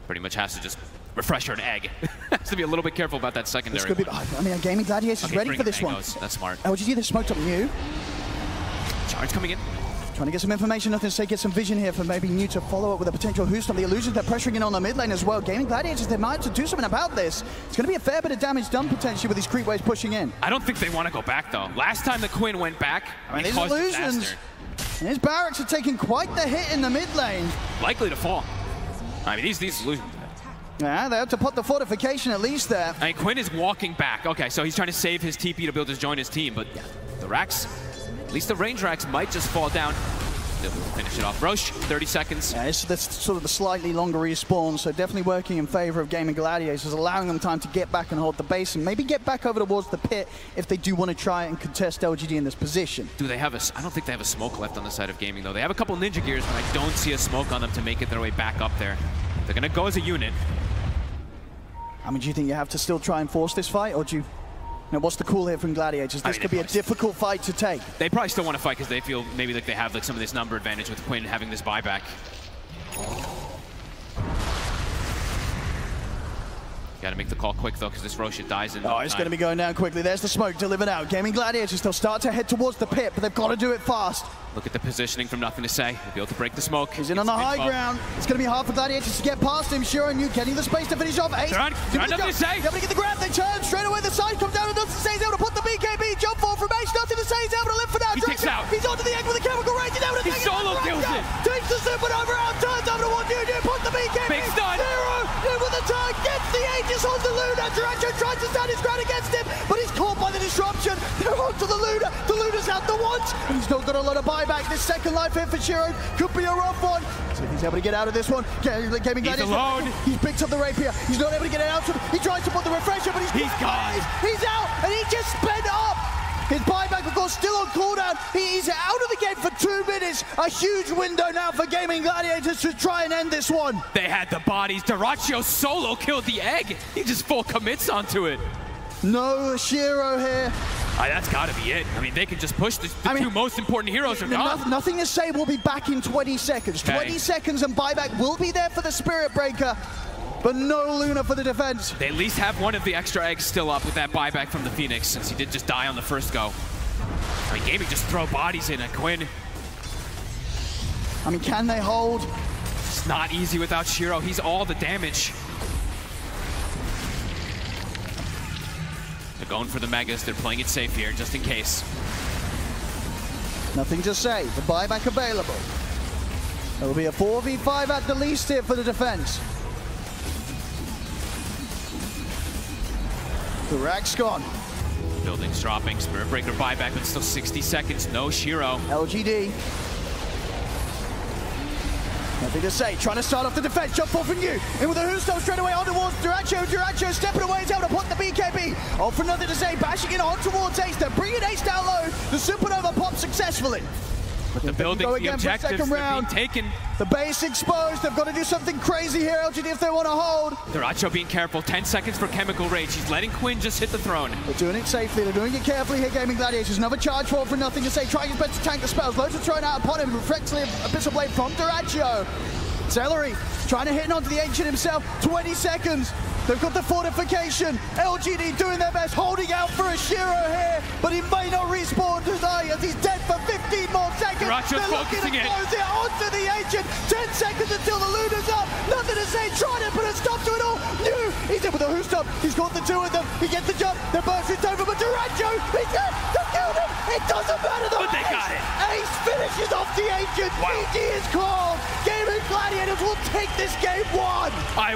pretty much has to just Refresher an egg. Has to be a little bit careful about that secondary. This could be, I mean, Gaming Gladiators is ready for this one. That's smart. LGD, they smoked up New. Charge coming in. Trying to get some information, nothing to say, get some vision here for maybe New to follow up with a potential Hoostomp. The illusions, they're pressuring in on the mid lane as well. Gaming Gladiators, they might have to do something about this. It's going to be a fair bit of damage done potentially with these creep waves pushing in. I don't think they want to go back, though. Last time the Quinn went back, I mean, these illusions, and his barracks are taking quite the hit in the mid lane. Likely to fall. I mean, these illusions. Yeah, they have to put the fortification at least there. I mean, Quinn is walking back. Okay, so he's trying to save his TP to be able to join his team, but the racks, at least the range racks, might just fall down. They'll finish it off. Roche, 30 seconds. Yeah, that's sort of the slightly longer respawn, so definitely working in favor of Gaming Gladiators, allowing them time to get back and hold the base and maybe get back over towards the pit if they do want to try and contest LGD in this position. Do they have I don't think they have a smoke left on the side of Gaming, though. They have a couple Ninja Gears, but I don't see a smoke on them to make it their way back up there. They're going to go as a unit. I mean, do you think you have to still try and force this fight, or do you... Now, what's the call here from Gladiators? This could be a difficult fight to take. They probably still want to fight because they feel maybe like they have like some of this number advantage with Quinn having this buyback. Got to make the call quick, though, because this Roche dies in it's going to be going down quickly. There's the smoke delivered out. Gaming Gladiators, they'll start to head towards the pit, but they've got to do it fast. Look at the positioning from nothing to say. They'll be able to break the smoke. He's in on the high ground. It's going to be hard for Gladiators to get past him. Shiro and you getting the space to finish off. Ace. Nothing to say. They're able to get the grab. They turn straight away. The side comes down and doesn't say he's able to put the BKB, jump forward from Ace, nothing to say, he's able to live for now. He kicks out. He's onto the egg with a chemical range, he's able to He take solo it. kills it. Takes the supernova out, turns over to 1-2, put the BKB. Big stun. Zero, in with the tag, gets the Aegis on the Luna. Duracho tries to stand his ground against him, but he's caught by the disruption. They're on to the Luna. The Luna's out the once, and he's not got a lot of buyback. This second life hit for Shiro could be a rough one. So if he's able to get out of this one, Gaming Gladiators. He's alone. He's picked up the rapier. He's not able to get it out. He tries to put the refresher, but he's gone. He's out, and he just sped up. His buyback, of course, still on cooldown. He's out of the game for 2 minutes. A huge window now for Gaming Gladiators to try and end this one. They had the bodies. Duracho solo killed the egg. He just full commits onto it. No Shiro here. That's got to be it. I mean, they can just push the two most important heroes are gone. Nothing to say. We'll be back in 20 seconds. Okay. 20 seconds and buyback will be there for the Spirit Breaker, but no Luna for the defense. They at least have one of the extra eggs still up with that buyback from the Phoenix, since he did just die on the first go. I mean, Gaming just throw bodies in at Quinn. I mean, can they hold? It's not easy without Shiro. He's all the damage. They're going for the Megas. They're playing it safe here, just in case. Nothing to say. The buyback available. It will be a 4v5 at the least here for the defense. The rack's gone. Buildings dropping. Spirit Breaker buyback, but still 60 seconds. No Shiro. LGD. Nothing to say. Trying to start off the defense. Jump off from you. In with the Husto straight away on towards Duracho. Duracho stepping away. He's able to put the BKB. Off for nothing to say. Bashing it on towards Ace. They're bringing Ace down low. The Supernova pops successfully. The building, the objectives, they're being taken. The base exposed. They've got to do something crazy here, LGD, if they want to hold. Duracho being careful. 10 seconds for Chemical Rage. He's letting Quinn just hit the throne. They're doing it safely. They're doing it carefully here, Gaming Gladiators. Another charge forward for nothing to say. Trying his best to tank the spells. Loads are thrown out upon him. Reflexively, Abyssal Blade from Duracho. Celery trying to hit onto the Ancient himself. 20 seconds. They've got the fortification. LGD doing their best, holding out for a Shiro here, but he may not respawn today as he's dead for 15 more seconds. Duracho's They're looking to focusing close it onto the Ancient. 10 seconds until the Luna's up. Nothing to say. Trying to put a stop to it all. New. He's in with the Who stop. He's got the two of them. He gets the jump. The burst is over, but Duracho, he's dead. They killed him. It doesn't matter. But they got it. Ace finishes off the Ancient. Wow. GG is called. Gaming Gladiators will take this game 1.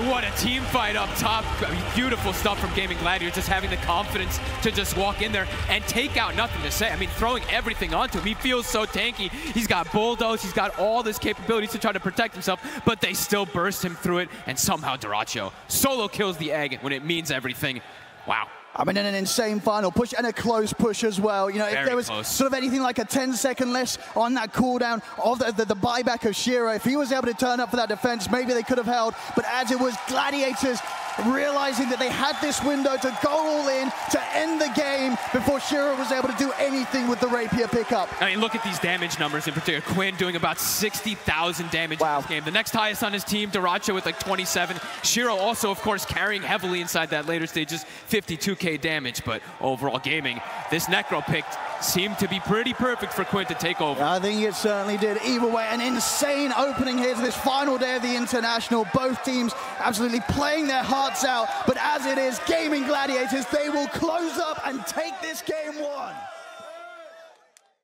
What a team fight up top. I mean, beautiful stuff from Gaming Gladiators, just having the confidence to just walk in there and take out. Nothing to say. I mean, throwing everything onto him. He feels so tanky. He's got bulldoze. He's got all this capabilities to try to protect himself, but they still burst him through it, and somehow Duracho solo kills the egg when it means everything. Wow. I mean, an insane final push and a close push as well. You know, if there was sort of anything like a 10-second less on that cooldown of the buyback of Shiro, if he was able to turn up for that defense, maybe they could have held. But as it was, Gladiators realizing that they had this window to go all in to end the game before Shiro was able to do anything with the rapier pickup. I mean, look at these damage numbers in particular. Quinn doing about 60,000 damage in this game. The next highest on his team, Duracho with like 27. Shiro also, of course, carrying heavily inside that later stages, 52k damage. But overall Gaming, this Necro pick seemed to be pretty perfect for Quinn to take over. I think it certainly did. Either way, an insane opening here to this final day of the International. Both teams absolutely playing their hearts out. But as it is, Gaming Gladiators, they will close up and take this game 1.